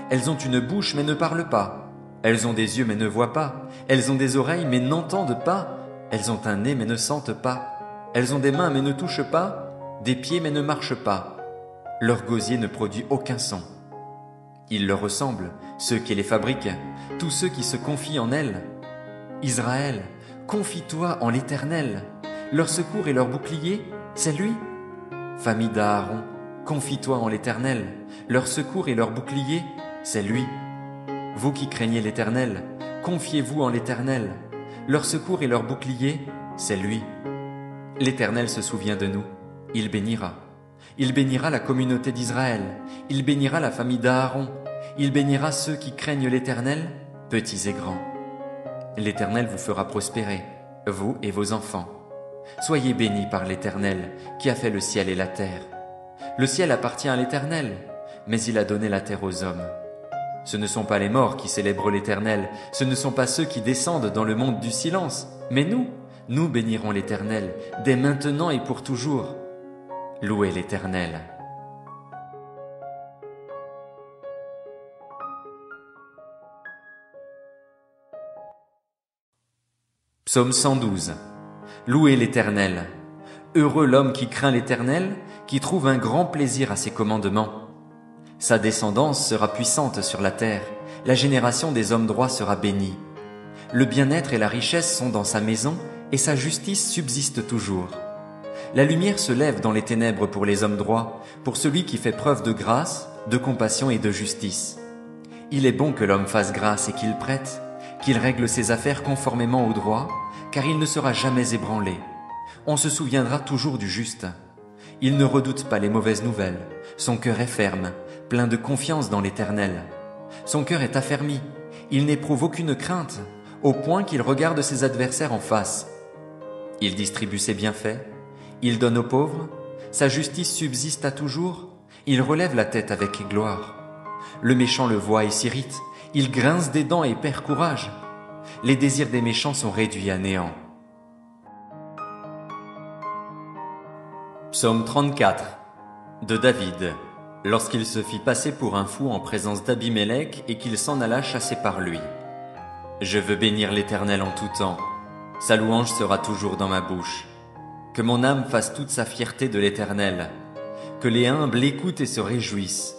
Elles ont une bouche mais ne parlent pas, elles ont des yeux mais ne voient pas, elles ont des oreilles mais n'entendent pas, elles ont un nez mais ne sentent pas. Elles ont des mains mais ne touchent pas, des pieds mais ne marchent pas. Leur gosier ne produit aucun son. Ils leur ressemblent, ceux qui les fabriquent, tous ceux qui se confient en elles. Israël, confie-toi en l'Éternel. Leur secours et leur bouclier, c'est lui. Famille d'Aaron, confie-toi en l'Éternel. Leur secours et leur bouclier, c'est lui. Vous qui craignez l'Éternel, confiez-vous en l'Éternel. Leur secours et leur bouclier, c'est lui. L'Éternel se souvient de nous, il bénira. Il bénira la communauté d'Israël, il bénira la famille d'Aaron, il bénira ceux qui craignent l'Éternel, petits et grands. L'Éternel vous fera prospérer, vous et vos enfants. Soyez bénis par l'Éternel, qui a fait le ciel et la terre. Le ciel appartient à l'Éternel, mais il a donné la terre aux hommes. Ce ne sont pas les morts qui célèbrent l'Éternel, ce ne sont pas ceux qui descendent dans le monde du silence, mais nous bénirons l'Éternel, dès maintenant et pour toujours. Louez l'Éternel. Psaume 112. Louez l'Éternel. Heureux l'homme qui craint l'Éternel, qui trouve un grand plaisir à ses commandements. Sa descendance sera puissante sur la terre, la génération des hommes droits sera bénie. Le bien-être et la richesse sont dans sa maison, et sa justice subsiste toujours. La lumière se lève dans les ténèbres pour les hommes droits, pour celui qui fait preuve de grâce, de compassion et de justice. Il est bon que l'homme fasse grâce et qu'il prête, qu'il règle ses affaires conformément au droit, car il ne sera jamais ébranlé. On se souviendra toujours du juste. Il ne redoute pas les mauvaises nouvelles. Son cœur est ferme, plein de confiance dans l'Éternel. Son cœur est affermi. Il n'éprouve aucune crainte, au point qu'il regarde ses adversaires en face. Il distribue ses bienfaits. Il donne aux pauvres. Sa justice subsiste à toujours. Il relève la tête avec gloire. Le méchant le voit et s'irrite. Il grince des dents et perd courage. Les désirs des méchants sont réduits à néant. Psaume 34 de David, lorsqu'il se fit passer pour un fou en présence d'Abimélec et qu'il s'en alla chasser par lui. Je veux bénir l'Éternel en tout temps. Sa louange sera toujours dans ma bouche. Que mon âme fasse toute sa fierté de l'Éternel. Que les humbles l'écoutent et se réjouissent.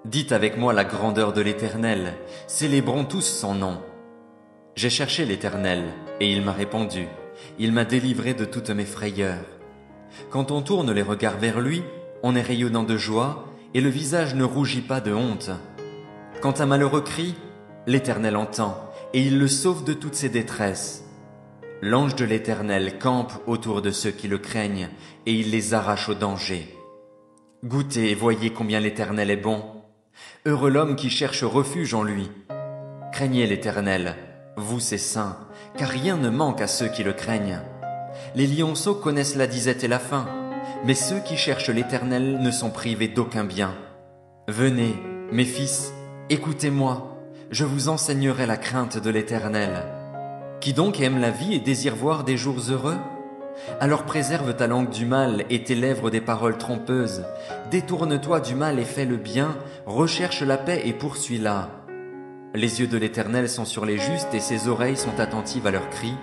Dites avec moi la grandeur de l'Éternel. Célébrons tous son nom. J'ai cherché l'Éternel, et il m'a répondu. Il m'a délivré de toutes mes frayeurs. Quand on tourne les regards vers lui, on est rayonnant de joie, et le visage ne rougit pas de honte. Quand un malheureux crie, l'Éternel entend, et il le sauve de toutes ses détresses. L'ange de l'Éternel campe autour de ceux qui le craignent, et il les arrache au danger. Goûtez et voyez combien l'Éternel est bon. Heureux l'homme qui cherche refuge en lui. Craignez l'Éternel, vous ses saints, car rien ne manque à ceux qui le craignent. Les lionceaux connaissent la disette et la faim, mais ceux qui cherchent l'Éternel ne sont privés d'aucun bien. Venez, mes fils, écoutez-moi, je vous enseignerai la crainte de l'Éternel. Qui donc aime la vie et désire voir des jours heureux? Alors préserve ta langue du mal et tes lèvres des paroles trompeuses. Détourne-toi du mal et fais le bien, recherche la paix et poursuis-la. Les yeux de l'Éternel sont sur les justes et ses oreilles sont attentives à leurs cris,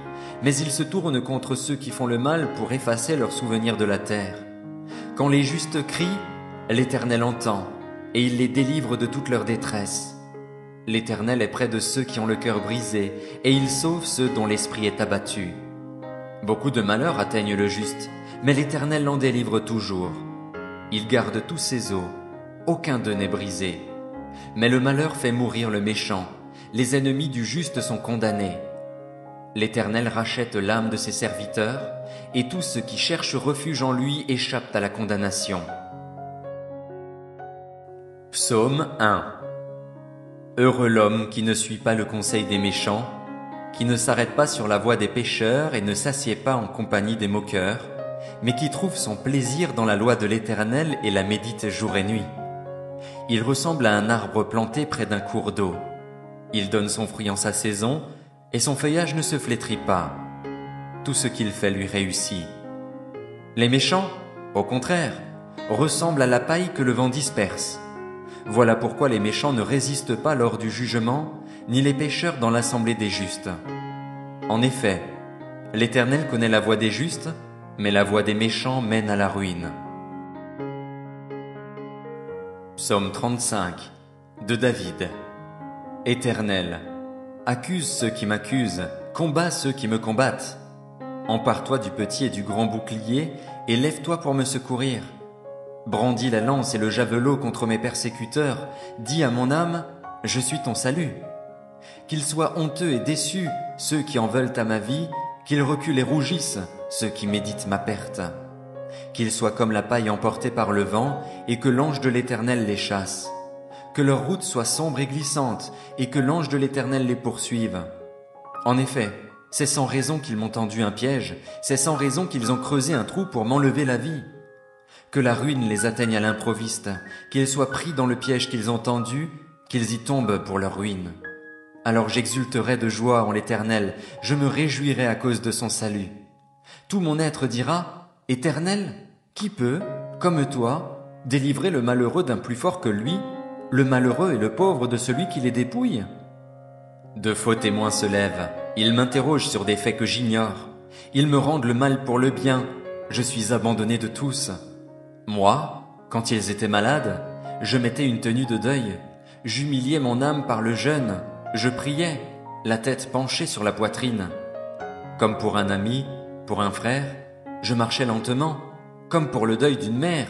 mais il se tourne contre ceux qui font le mal pour effacer leurs souvenirs de la terre. Quand les justes crient, l'Éternel entend, et il les délivre de toute leur détresse. L'Éternel est près de ceux qui ont le cœur brisé, et il sauve ceux dont l'esprit est abattu. Beaucoup de malheurs atteignent le juste, mais l'Éternel l'en délivre toujours. Il garde tous ses os, aucun d'eux n'est brisé. Mais le malheur fait mourir le méchant, les ennemis du juste sont condamnés. L'Éternel rachète l'âme de ses serviteurs, et tous ceux qui cherchent refuge en lui échappent à la condamnation. Psaume 1. Heureux l'homme qui ne suit pas le conseil des méchants, qui ne s'arrête pas sur la voie des pécheurs et ne s'assied pas en compagnie des moqueurs, mais qui trouve son plaisir dans la loi de l'Éternel et la médite jour et nuit. Il ressemble à un arbre planté près d'un cours d'eau. Il donne son fruit en sa saison, et son feuillage ne se flétrit pas. Tout ce qu'il fait lui réussit. Les méchants, au contraire, ressemblent à la paille que le vent disperse. Voilà pourquoi les méchants ne résistent pas lors du jugement, ni les pécheurs dans l'assemblée des justes. En effet, l'Éternel connaît la voie des justes, mais la voie des méchants mène à la ruine. Psaume 35 de David. Éternel, accuse ceux qui m'accusent, combat ceux qui me combattent. Empare-toi du petit et du grand bouclier, et lève-toi pour me secourir. Brandis la lance et le javelot contre mes persécuteurs, dis à mon âme, je suis ton salut. Qu'ils soient honteux et déçus, ceux qui en veulent à ma vie, qu'ils reculent et rougissent, ceux qui méditent ma perte. Qu'ils soient comme la paille emportée par le vent, et que l'ange de l'Éternel les chasse. Que leur route soit sombre et glissante, et que l'ange de l'Éternel les poursuive. En effet, c'est sans raison qu'ils m'ont tendu un piège, c'est sans raison qu'ils ont creusé un trou pour m'enlever la vie. Que la ruine les atteigne à l'improviste, qu'ils soient pris dans le piège qu'ils ont tendu, qu'ils y tombent pour leur ruine. Alors j'exulterai de joie en l'Éternel, je me réjouirai à cause de son salut. Tout mon être dira, Éternel, qui peut, comme toi, délivrer le malheureux d'un plus fort que lui, le malheureux et le pauvre de celui qui les dépouille? De faux témoins se lèvent, ils m'interrogent sur des faits que j'ignore. Ils me rendent le mal pour le bien, je suis abandonné de tous. Moi, quand ils étaient malades, je mettais une tenue de deuil, j'humiliais mon âme par le jeûne, je priais, la tête penchée sur la poitrine. Comme pour un ami, pour un frère, je marchais lentement. Comme pour le deuil d'une mère,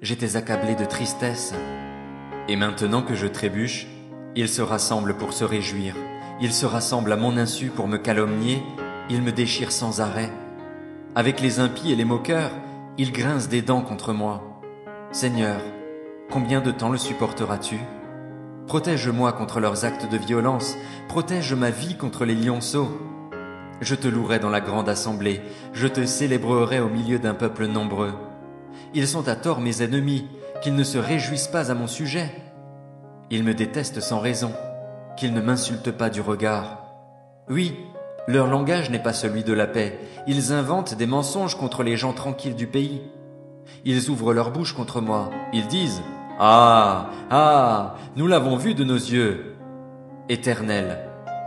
j'étais accablé de tristesse. Et maintenant que je trébuche, ils se rassemblent pour se réjouir. Ils se rassemblent à mon insu pour me calomnier. Ils me déchirent sans arrêt. Avec les impies et les moqueurs, ils grincent des dents contre moi. Seigneur, combien de temps le supporteras-tu? Protège-moi contre leurs actes de violence. Protège ma vie contre les lionceaux. Je te louerai dans la grande assemblée. Je te célébrerai au milieu d'un peuple nombreux. Ils sont à tort mes ennemis, qu'ils ne se réjouissent pas à mon sujet. Ils me détestent sans raison, qu'ils ne m'insultent pas du regard. Oui, leur langage n'est pas celui de la paix. Ils inventent des mensonges contre les gens tranquilles du pays. Ils ouvrent leur bouche contre moi. Ils disent « Ah, ah, nous l'avons vu de nos yeux. » Éternel,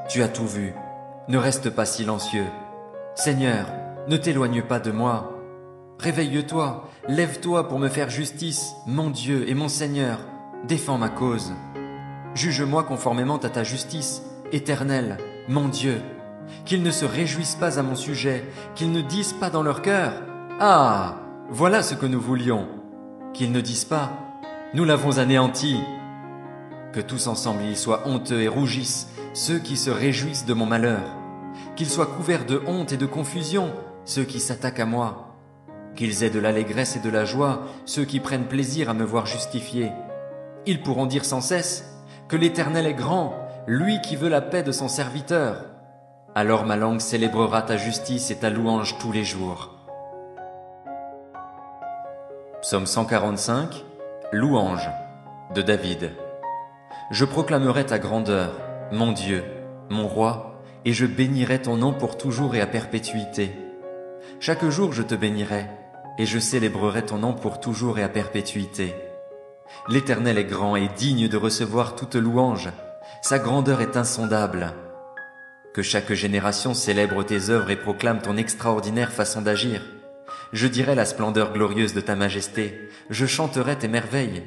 tu as tout vu. Ne reste pas silencieux. Seigneur, ne t'éloigne pas de moi. Réveille-toi, lève-toi pour me faire justice, mon Dieu et mon Seigneur. Défends ma cause. Juge-moi conformément à ta justice, Éternel, mon Dieu. Qu'ils ne se réjouissent pas à mon sujet, qu'ils ne disent pas dans leur cœur « Ah, voilà ce que nous voulions !» Qu'ils ne disent pas « Nous l'avons anéanti !» Que tous ensemble ils soient honteux et rougissent, ceux qui se réjouissent de mon malheur. Qu'ils soient couverts de honte et de confusion, ceux qui s'attaquent à moi. Qu'ils aient de l'allégresse et de la joie, ceux qui prennent plaisir à me voir justifié. Ils pourront dire sans cesse que l'Éternel est grand, lui qui veut la paix de son serviteur. Alors ma langue célébrera ta justice et ta louange tous les jours. Psaume 145, Louange, de David. Je proclamerai ta grandeur, mon Dieu, mon roi, et je bénirai ton nom pour toujours et à perpétuité. Chaque jour je te bénirai, et je célébrerai ton nom pour toujours et à perpétuité. L'Éternel est grand et digne de recevoir toute louange. Sa grandeur est insondable. Que chaque génération célèbre tes œuvres et proclame ton extraordinaire façon d'agir. Je dirai la splendeur glorieuse de ta majesté. Je chanterai tes merveilles.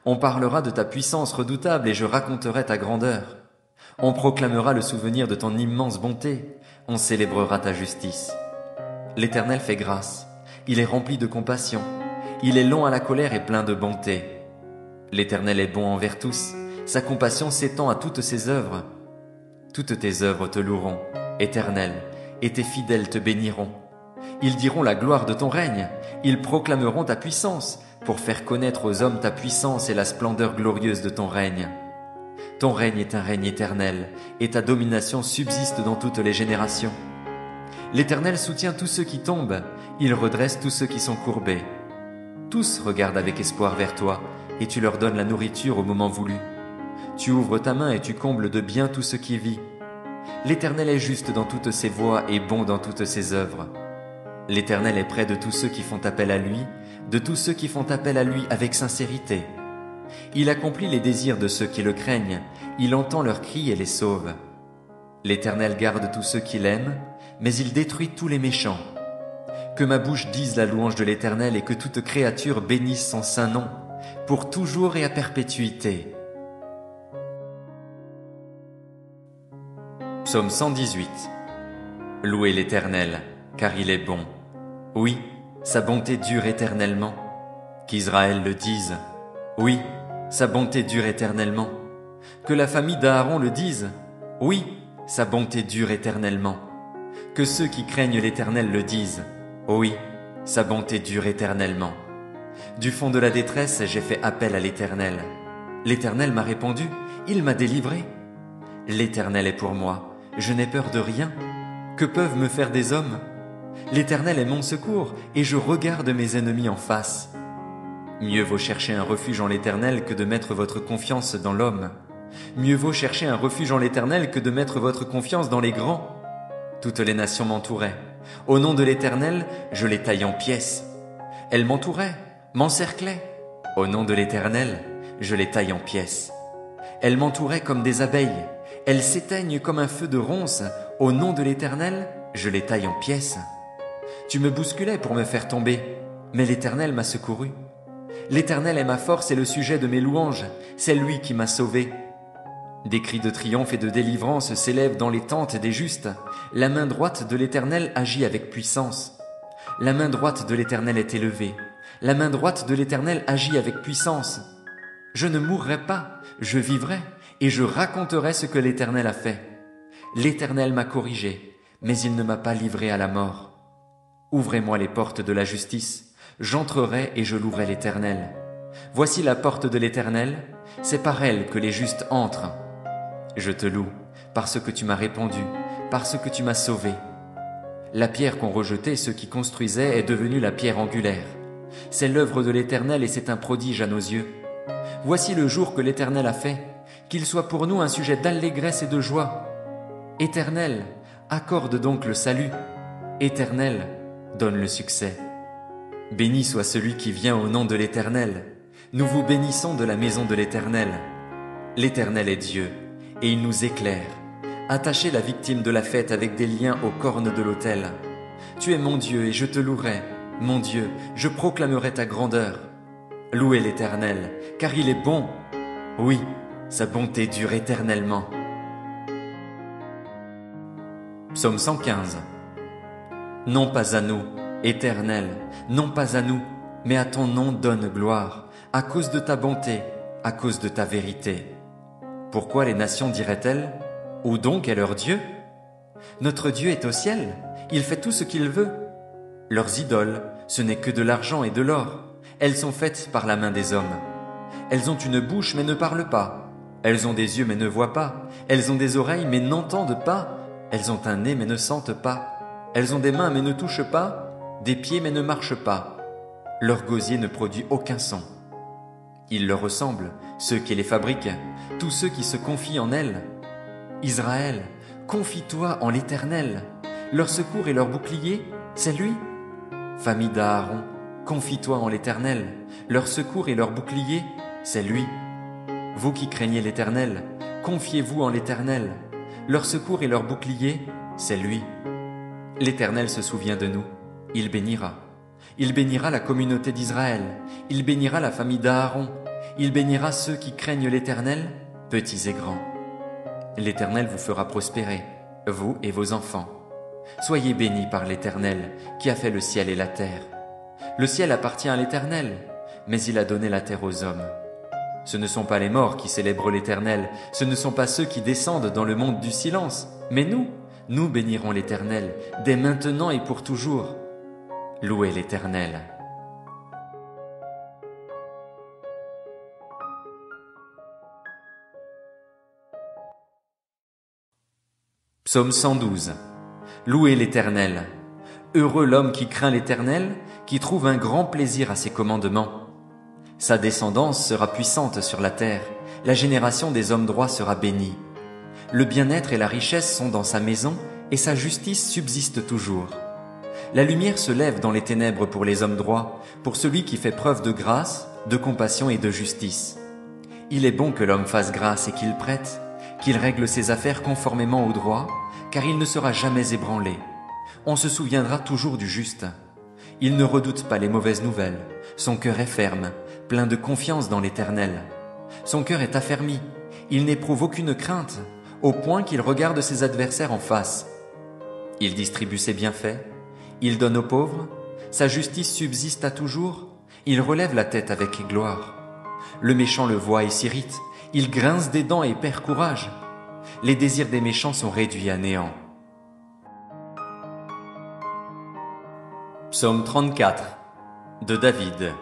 On parlera de ta puissance redoutable et je raconterai ta grandeur. On proclamera le souvenir de ton immense bonté. On célébrera ta justice. L'Éternel fait grâce. Il est rempli de compassion. Il est lent à la colère et plein de bonté. L'Éternel est bon envers tous. Sa compassion s'étend à toutes ses œuvres. Toutes tes œuvres te loueront, Éternel, et tes fidèles te béniront. Ils diront la gloire de ton règne. Ils proclameront ta puissance pour faire connaître aux hommes ta puissance et la splendeur glorieuse de ton règne. Ton règne est un règne éternel, et ta domination subsiste dans toutes les générations. L'Éternel soutient tous ceux qui tombent, il redresse tous ceux qui sont courbés. Tous regardent avec espoir vers toi, et tu leur donnes la nourriture au moment voulu. Tu ouvres ta main et tu combles de bien tout ce qui vit. L'Éternel est juste dans toutes ses voies et bon dans toutes ses œuvres. L'Éternel est près de tous ceux qui font appel à lui, de tous ceux qui font appel à lui avec sincérité. Il accomplit les désirs de ceux qui le craignent, il entend leurs cris et les sauve. L'Éternel garde tous ceux qui l'aiment, mais il détruit tous les méchants. Que ma bouche dise la louange de l'Éternel et que toute créature bénisse son saint nom, pour toujours et à perpétuité. Psaume 118. Louez l'Éternel, car il est bon. Oui, sa bonté dure éternellement. Qu'Israël le dise. Oui, sa bonté dure éternellement. Que la famille d'Aaron le dise. Oui, sa bonté dure éternellement. Que ceux qui craignent l'Éternel le disent. Oui, sa bonté dure éternellement. Du fond de la détresse, j'ai fait appel à l'Éternel. L'Éternel m'a répondu, il m'a délivré. L'Éternel est pour moi. Je n'ai peur de rien. Que peuvent me faire des hommes? L'Éternel est mon secours, et je regarde mes ennemis en face. Mieux vaut chercher un refuge en l'Éternel que de mettre votre confiance dans l'homme. Mieux vaut chercher un refuge en l'Éternel que de mettre votre confiance dans les grands. Toutes les nations m'entouraient. Au nom de l'Éternel, je les taille en pièces. Elles m'entouraient, m'encerclaient. Au nom de l'Éternel, je les taille en pièces. Elles m'entouraient comme des abeilles. Elles s'éteignent comme un feu de ronce. Au nom de l'Éternel, je les taille en pièces. Tu me bousculais pour me faire tomber, mais l'Éternel m'a secouru. L'Éternel est ma force et le sujet de mes louanges. C'est lui qui m'a sauvé. Des cris de triomphe et de délivrance s'élèvent dans les tentes des justes. La main droite de l'Éternel agit avec puissance. La main droite de l'Éternel est élevée. La main droite de l'Éternel agit avec puissance. Je ne mourrai pas, je vivrai, et je raconterai ce que l'Éternel a fait. L'Éternel m'a corrigé, mais il ne m'a pas livré à la mort. Ouvrez-moi les portes de la justice, j'entrerai et je louerai l'Éternel. Voici la porte de l'Éternel, c'est par elle que les justes entrent. Je te loue, parce que tu m'as répondu, parce que tu m'as sauvé. La pierre qu'ont rejetée ceux qui construisaient est devenue la pierre angulaire. C'est l'œuvre de l'Éternel et c'est un prodige à nos yeux. Voici le jour que l'Éternel a fait, qu'il soit pour nous un sujet d'allégresse et de joie. Éternel, accorde donc le salut. Éternel, donne le succès. Béni soit celui qui vient au nom de l'Éternel. Nous vous bénissons de la maison de l'Éternel. L'Éternel est Dieu, et il nous éclaire. Attachez la victime de la fête avec des liens aux cornes de l'autel. Tu es mon Dieu, et je te louerai. Mon Dieu, je proclamerai ta grandeur. Louez l'Éternel, car il est bon. Oui, sa bonté dure éternellement. Psaume 115. Non pas à nous, Éternel, non pas à nous, mais à ton nom donne gloire, à cause de ta bonté, à cause de ta vérité. Pourquoi les nations diraient-elles, où donc est leur Dieu? Notre Dieu est au ciel, il fait tout ce qu'il veut. Leurs idoles, ce n'est que de l'argent et de l'or. Elles sont faites par la main des hommes. Elles ont une bouche mais ne parlent pas. Elles ont des yeux mais ne voient pas. Elles ont des oreilles mais n'entendent pas. Elles ont un nez mais ne sentent pas. Elles ont des mains mais ne touchent pas. Des pieds mais ne marchent pas. Leur gosier ne produit aucun son. Ils leur ressemblent, ceux qui les fabriquent, tous ceux qui se confient en elles. Israël, confie-toi en l'Éternel. Leur secours et leur bouclier, c'est lui. Famille d'Aaron, confie-toi en l'Éternel. Leur secours et leur bouclier, c'est lui. Vous qui craignez l'Éternel, confiez-vous en l'Éternel. Leur secours et leur bouclier, c'est lui. L'Éternel se souvient de nous, il bénira. Il bénira la communauté d'Israël, il bénira la famille d'Aaron, il bénira ceux qui craignent l'Éternel, petits et grands. L'Éternel vous fera prospérer, vous et vos enfants. Soyez bénis par l'Éternel, qui a fait le ciel et la terre. Le ciel appartient à l'Éternel, mais il a donné la terre aux hommes. Ce ne sont pas les morts qui célèbrent l'Éternel, ce ne sont pas ceux qui descendent dans le monde du silence, mais nous bénirons l'Éternel, dès maintenant et pour toujours. Louez l'Éternel. Psaume 112. Louez l'Éternel. Heureux l'homme qui craint l'Éternel, qui trouve un grand plaisir à ses commandements. Sa descendance sera puissante sur la terre, la génération des hommes droits sera bénie. Le bien-être et la richesse sont dans sa maison, et sa justice subsiste toujours. La lumière se lève dans les ténèbres pour les hommes droits, pour celui qui fait preuve de grâce, de compassion et de justice. Il est bon que l'homme fasse grâce et qu'il prête, qu'il règle ses affaires conformément au droit, car il ne sera jamais ébranlé. On se souviendra toujours du juste. Il ne redoute pas les mauvaises nouvelles. Son cœur est ferme, plein de confiance dans l'Éternel. Son cœur est affermi. Il n'éprouve aucune crainte, au point qu'il regarde ses adversaires en face. Il distribue ses bienfaits. Il donne aux pauvres. Sa justice subsiste à toujours. Il relève la tête avec gloire. Le méchant le voit et s'irrite. Il grince des dents et perd courage. Les désirs des méchants sont réduits à néant. Psaume 34 de David,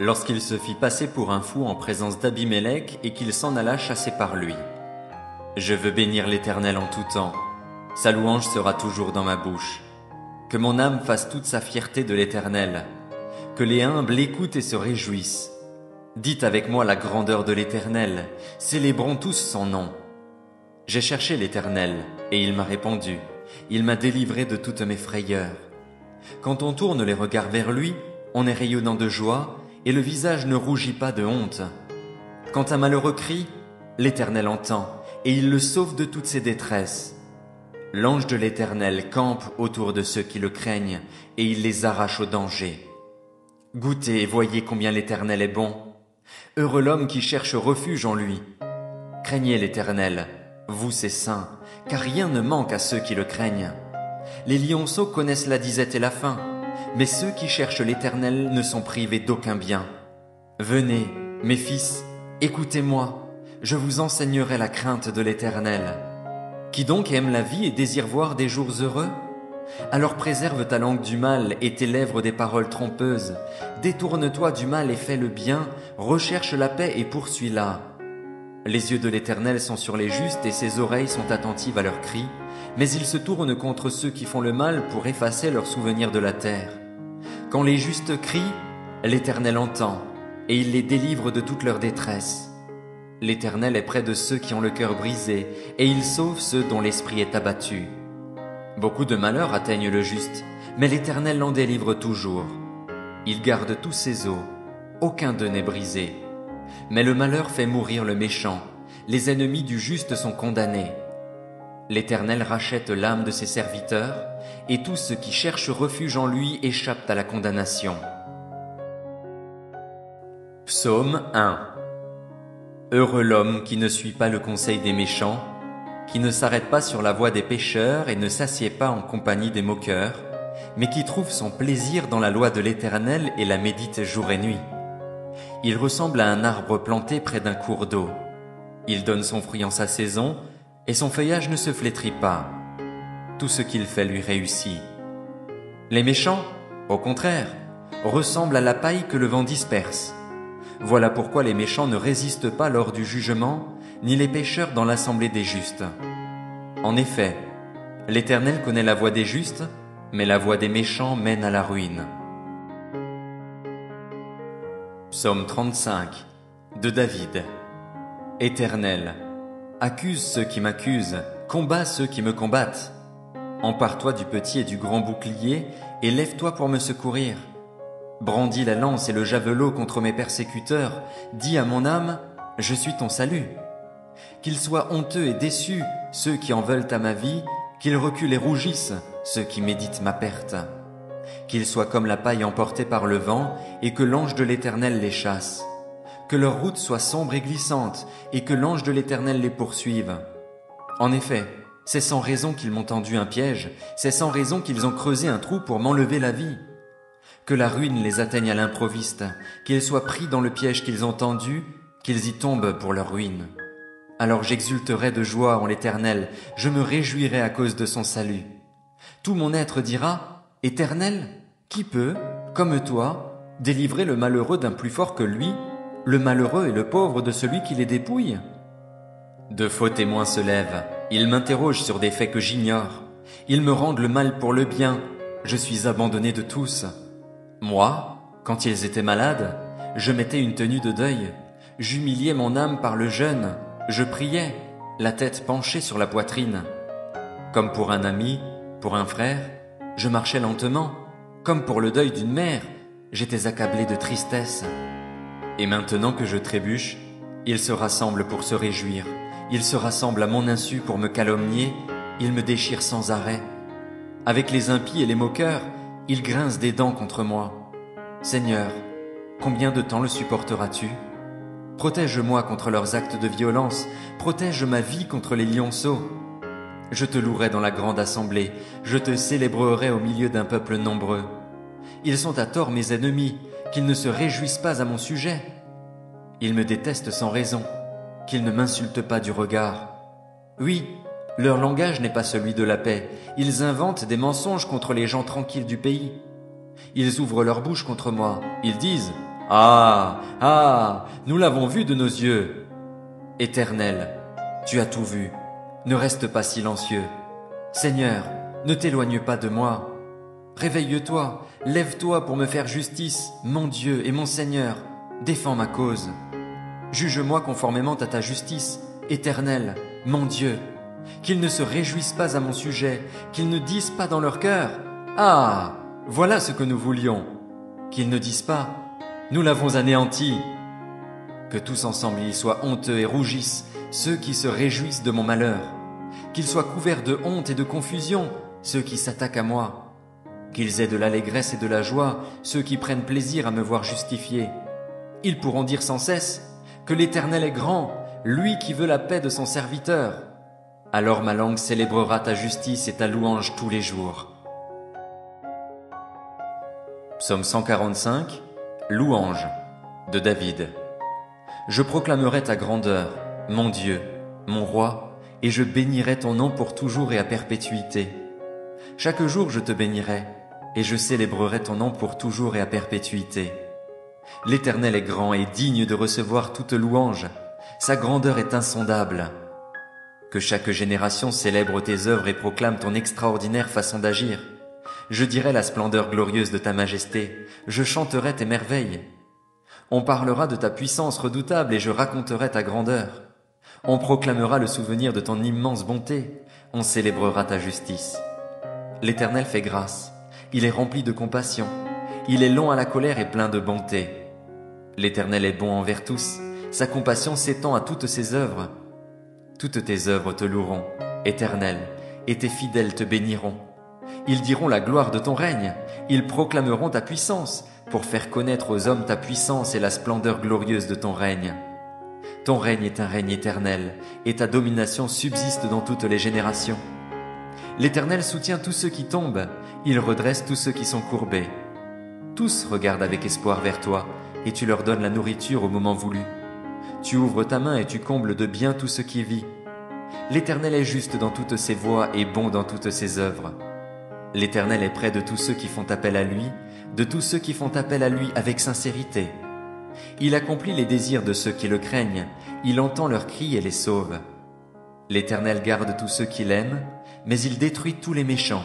lorsqu'il se fit passer pour un fou en présence d'Abimélec et qu'il s'en alla chasser par lui. Je veux bénir l'Éternel en tout temps. Sa louange sera toujours dans ma bouche. Que mon âme fasse toute sa fierté de l'Éternel. Que les humbles l'écoutent et se réjouissent. Dites avec moi la grandeur de l'Éternel. Célébrons tous son nom. J'ai cherché l'Éternel, et il m'a répondu. Il m'a délivré de toutes mes frayeurs. Quand on tourne les regards vers lui, on est rayonnant de joie, et le visage ne rougit pas de honte. Quand un malheureux crie, l'Éternel entend, et il le sauve de toutes ses détresses. L'ange de l'Éternel campe autour de ceux qui le craignent, et il les arrache au danger. Goûtez et voyez combien l'Éternel est bon. Heureux l'homme qui cherche refuge en lui. Craignez l'Éternel, vous ses saints, car rien ne manque à ceux qui le craignent. Les lionceaux connaissent la disette et la faim, mais ceux qui cherchent l'Éternel ne sont privés d'aucun bien. Venez, mes fils, écoutez-moi, je vous enseignerai la crainte de l'Éternel. Qui donc aime la vie et désire voir des jours heureux? Alors préserve ta langue du mal et tes lèvres des paroles trompeuses. Détourne-toi du mal et fais le bien, recherche la paix et poursuis-la. Les yeux de l'Éternel sont sur les justes et ses oreilles sont attentives à leurs cris, mais il se tourne contre ceux qui font le mal pour effacer leurs souvenirs de la terre. Quand les justes crient, l'Éternel entend, et il les délivre de toute leur détresse. L'Éternel est près de ceux qui ont le cœur brisé, et il sauve ceux dont l'esprit est abattu. Beaucoup de malheurs atteignent le juste, mais l'Éternel l'en délivre toujours. Il garde tous ses os, aucun d'eux n'est brisé. Mais le malheur fait mourir le méchant, les ennemis du juste sont condamnés. L'Éternel rachète l'âme de ses serviteurs, et tous ceux qui cherchent refuge en lui échappent à la condamnation. Psaume 1. Heureux l'homme qui ne suit pas le conseil des méchants, qui ne s'arrête pas sur la voie des pécheurs et ne s'assied pas en compagnie des moqueurs, mais qui trouve son plaisir dans la loi de l'Éternel et la médite jour et nuit. Il ressemble à un arbre planté près d'un cours d'eau. Il donne son fruit en sa saison, et son feuillage ne se flétrit pas. Tout ce qu'il fait lui réussit. Les méchants, au contraire, ressemblent à la paille que le vent disperse. Voilà pourquoi les méchants ne résistent pas lors du jugement, ni les pécheurs dans l'assemblée des justes. En effet, l'Éternel connaît la voie des justes, mais la voie des méchants mène à la ruine. Psaume 35 de David. Éternel, accuse ceux qui m'accusent, combat ceux qui me combattent. Empare-toi du petit et du grand bouclier, et lève-toi pour me secourir. Brandis la lance et le javelot contre mes persécuteurs, dis à mon âme, je suis ton salut. Qu'ils soient honteux et déçus, ceux qui en veulent à ma vie, qu'ils reculent et rougissent, ceux qui méditent ma perte. Qu'ils soient comme la paille emportée par le vent, et que l'ange de l'Éternel les chasse. Que leur route soit sombre et glissante, et que l'ange de l'Éternel les poursuive. En effet, c'est sans raison qu'ils m'ont tendu un piège, c'est sans raison qu'ils ont creusé un trou pour m'enlever la vie. Que la ruine les atteigne à l'improviste, qu'ils soient pris dans le piège qu'ils ont tendu, qu'ils y tombent pour leur ruine. Alors j'exulterai de joie en l'Éternel, je me réjouirai à cause de son salut. Tout mon être dira, Éternel, qui peut, comme toi, délivrer le malheureux d'un plus fort que lui, le malheureux et le pauvre de celui qui les dépouille? De faux témoins se lèvent, ils m'interrogent sur des faits que j'ignore. Ils me rendent le mal pour le bien, je suis abandonné de tous. Moi, quand ils étaient malades, je mettais une tenue de deuil, j'humiliais mon âme par le jeûne, je priais, la tête penchée sur la poitrine. Comme pour un ami, pour un frère, je marchais lentement, comme pour le deuil d'une mère, j'étais accablé de tristesse. Et maintenant que je trébuche, ils se rassemblent pour se réjouir, ils se rassemblent à mon insu pour me calomnier, ils me déchirent sans arrêt. Avec les impies et les moqueurs, ils grincent des dents contre moi. Seigneur, combien de temps le supporteras-tu? Protège-moi contre leurs actes de violence, protège ma vie contre les lionceaux. Je te louerai dans la grande assemblée, je te célébrerai au milieu d'un peuple nombreux. Ils sont à tort mes ennemis, qu'ils ne se réjouissent pas à mon sujet. Ils me détestent sans raison, qu'ils ne m'insultent pas du regard. Oui, leur langage n'est pas celui de la paix, ils inventent des mensonges contre les gens tranquilles du pays. Ils ouvrent leur bouche contre moi, ils disent « Ah, ah, nous l'avons vu de nos yeux !» Éternel, tu as tout vu, ne reste pas silencieux. Seigneur, ne t'éloigne pas de moi. Réveille-toi, lève-toi pour me faire justice, mon Dieu et mon Seigneur, défends ma cause. Juge-moi conformément à ta justice, Éternel, mon Dieu. Qu'ils ne se réjouissent pas à mon sujet, qu'ils ne disent pas dans leur cœur « Ah, voilà ce que nous voulions !» Qu'ils ne disent pas « Nous l'avons anéanti !» Que tous ensemble ils soient honteux et rougissent, ceux qui se réjouissent de mon malheur. Qu'ils soient couverts de honte et de confusion, ceux qui s'attaquent à moi. Qu'ils aient de l'allégresse et de la joie, ceux qui prennent plaisir à me voir justifié. Ils pourront dire sans cesse que l'Éternel est grand, lui qui veut la paix de son serviteur. Alors ma langue célébrera ta justice et ta louange tous les jours. Psaume 145, Louange, de David. Je proclamerai ta grandeur, mon Dieu, mon roi, et je bénirai ton nom pour toujours et à perpétuité. Chaque jour je te bénirai, et je célébrerai ton nom pour toujours et à perpétuité. L'Éternel est grand et digne de recevoir toute louange, sa grandeur est insondable. Que chaque génération célèbre tes œuvres et proclame ton extraordinaire façon d'agir. Je dirai la splendeur glorieuse de ta majesté, je chanterai tes merveilles. On parlera de ta puissance redoutable et je raconterai ta grandeur. On proclamera le souvenir de ton immense bonté, on célébrera ta justice. L'Éternel fait grâce, il est rempli de compassion, il est lent à la colère et plein de bonté. L'Éternel est bon envers tous, sa compassion s'étend à toutes ses œuvres. Toutes tes œuvres te loueront, Éternel, et tes fidèles te béniront. Ils diront la gloire de ton règne, ils proclameront ta puissance, pour faire connaître aux hommes ta puissance et la splendeur glorieuse de ton règne. Ton règne est un règne éternel, et ta domination subsiste dans toutes les générations. L'Éternel soutient tous ceux qui tombent, il redresse tous ceux qui sont courbés. Tous regardent avec espoir vers toi, et tu leur donnes la nourriture au moment voulu. Tu ouvres ta main et tu combles de bien tout ce qui vit. L'Éternel est juste dans toutes ses voies et bon dans toutes ses œuvres. L'Éternel est près de tous ceux qui font appel à lui, de tous ceux qui font appel à lui avec sincérité. Il accomplit les désirs de ceux qui le craignent, il entend leurs cris et les sauve. L'Éternel garde tous ceux qui l'aiment, mais il détruit tous les méchants.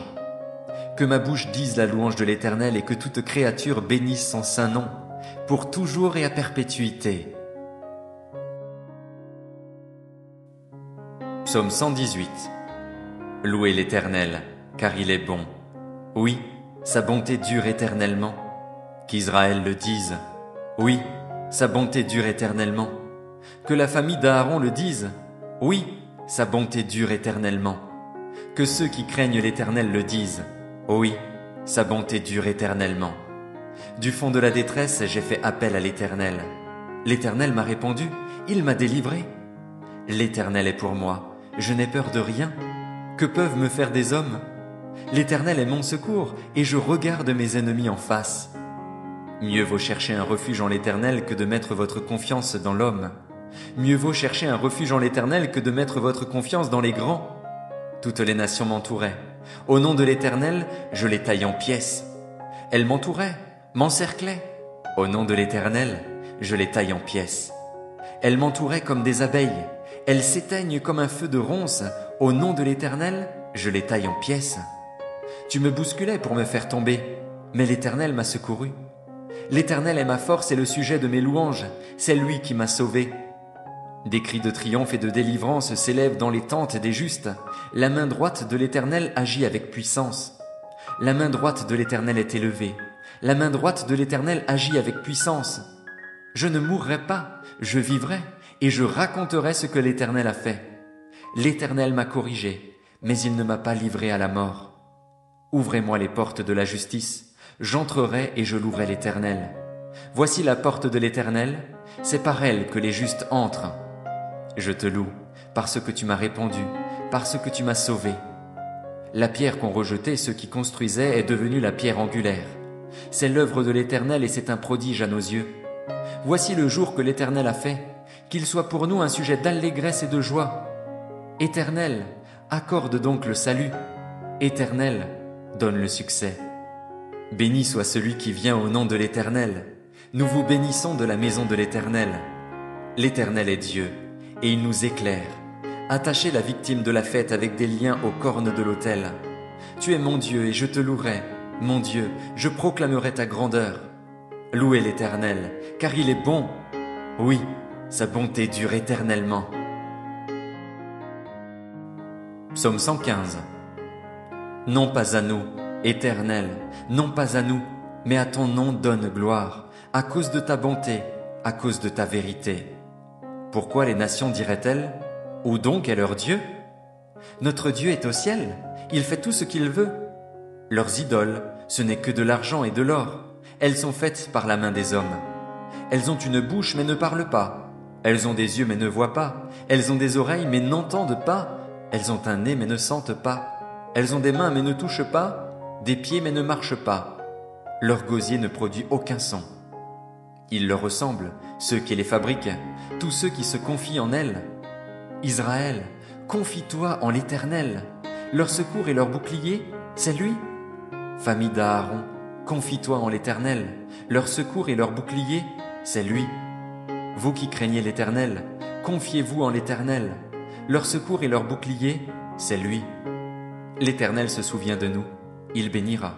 Que ma bouche dise la louange de l'Éternel et que toute créature bénisse son saint nom, pour toujours et à perpétuité. Psaume 118. Louez l'Éternel, car il est bon. Oui, sa bonté dure éternellement. Qu'Israël le dise. Oui, sa bonté dure éternellement. Que la famille d'Aaron le dise. Oui, sa bonté dure éternellement. Que ceux qui craignent l'Éternel le disent. Oui, sa bonté dure éternellement. Du fond de la détresse, j'ai fait appel à l'Éternel. L'Éternel m'a répondu, il m'a délivré. L'Éternel est pour moi, je n'ai peur de rien. Que peuvent me faire des hommes? L'Éternel est mon secours, et je regarde mes ennemis en face. Mieux vaut chercher un refuge en l'Éternel que de mettre votre confiance dans l'homme. Mieux vaut chercher un refuge en l'Éternel que de mettre votre confiance dans les grands. Toutes les nations m'entouraient. Au nom de l'Éternel, je les taille en pièces. Elles m'entouraient, m'encerclaient. Au nom de l'Éternel, je les taille en pièces. Elles m'entouraient comme des abeilles. Elles s'éteignent comme un feu de ronce. Au nom de l'Éternel, je les taille en pièces. Tu me bousculais pour me faire tomber, mais l'Éternel m'a secouru. L'Éternel est ma force et le sujet de mes louanges. C'est lui qui m'a sauvé. Des cris de triomphe et de délivrance s'élèvent dans les tentes des justes. La main droite de l'Éternel agit avec puissance. La main droite de l'Éternel est élevée. La main droite de l'Éternel agit avec puissance. Je ne mourrai pas, je vivrai, et je raconterai ce que l'Éternel a fait. L'Éternel m'a corrigé, mais il ne m'a pas livré à la mort. Ouvrez-moi les portes de la justice, j'entrerai et je louerai l'Éternel. Voici la porte de l'Éternel, c'est par elle que les justes entrent. Je te loue, parce que tu m'as répondu, parce que tu m'as sauvé. La pierre qu'ont rejetée ceux qui construisaient est devenue la pierre angulaire. C'est l'œuvre de l'Éternel et c'est un prodige à nos yeux. Voici le jour que l'Éternel a fait, qu'il soit pour nous un sujet d'allégresse et de joie. Éternel, accorde donc le salut. Éternel, donne le succès. Béni soit celui qui vient au nom de l'Éternel. Nous vous bénissons de la maison de l'Éternel. L'Éternel est Dieu, et il nous éclaire. Attachez la victime de la fête avec des liens aux cornes de l'autel. Tu es mon Dieu et je te louerai. Mon Dieu, je proclamerai ta grandeur. Louez l'Éternel, car il est bon. Oui, sa bonté dure éternellement. Psaume 115. Non pas à nous, Éternel, non pas à nous, mais à ton nom donne gloire, à cause de ta bonté, à cause de ta vérité. Pourquoi les nations diraient-elles, où donc est leur Dieu? Notre Dieu est au ciel, il fait tout ce qu'il veut. Leurs idoles, ce n'est que de l'argent et de l'or, elles sont faites par la main des hommes. Elles ont une bouche mais ne parlent pas, Elles ont des yeux mais ne voient pas. Elles ont des oreilles mais n'entendent pas. Elles ont un nez mais ne sentent pas. Elles ont des mains mais ne touchent pas. Des pieds mais ne marchent pas. Leur gosier ne produit aucun son. Ils leur ressemblent, ceux qui les fabriquent, tous ceux qui se confient en elles. Israël, confie-toi en l'Éternel. Leur secours et leur bouclier, c'est lui. Famille d'Aaron, confie-toi en l'Éternel. Leur secours et leur bouclier, c'est lui. Vous qui craignez l'Éternel, confiez-vous en l'Éternel. Leur secours et leur bouclier, c'est lui. L'Éternel se souvient de nous, il bénira.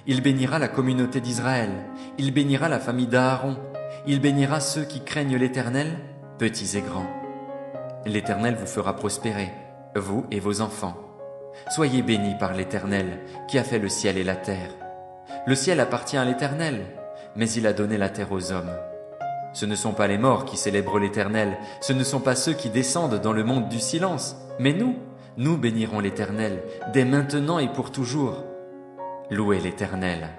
Il bénira la communauté d'Israël, il bénira la famille d'Aaron, il bénira ceux qui craignent l'Éternel, petits et grands. L'Éternel vous fera prospérer, vous et vos enfants. Soyez bénis par l'Éternel, qui a fait le ciel et la terre. Le ciel appartient à l'Éternel, mais il a donné la terre aux hommes. Ce ne sont pas les morts qui célèbrent l'Éternel, ce ne sont pas ceux qui descendent dans le monde du silence, mais nous bénirons l'Éternel, dès maintenant et pour toujours. Louez l'Éternel.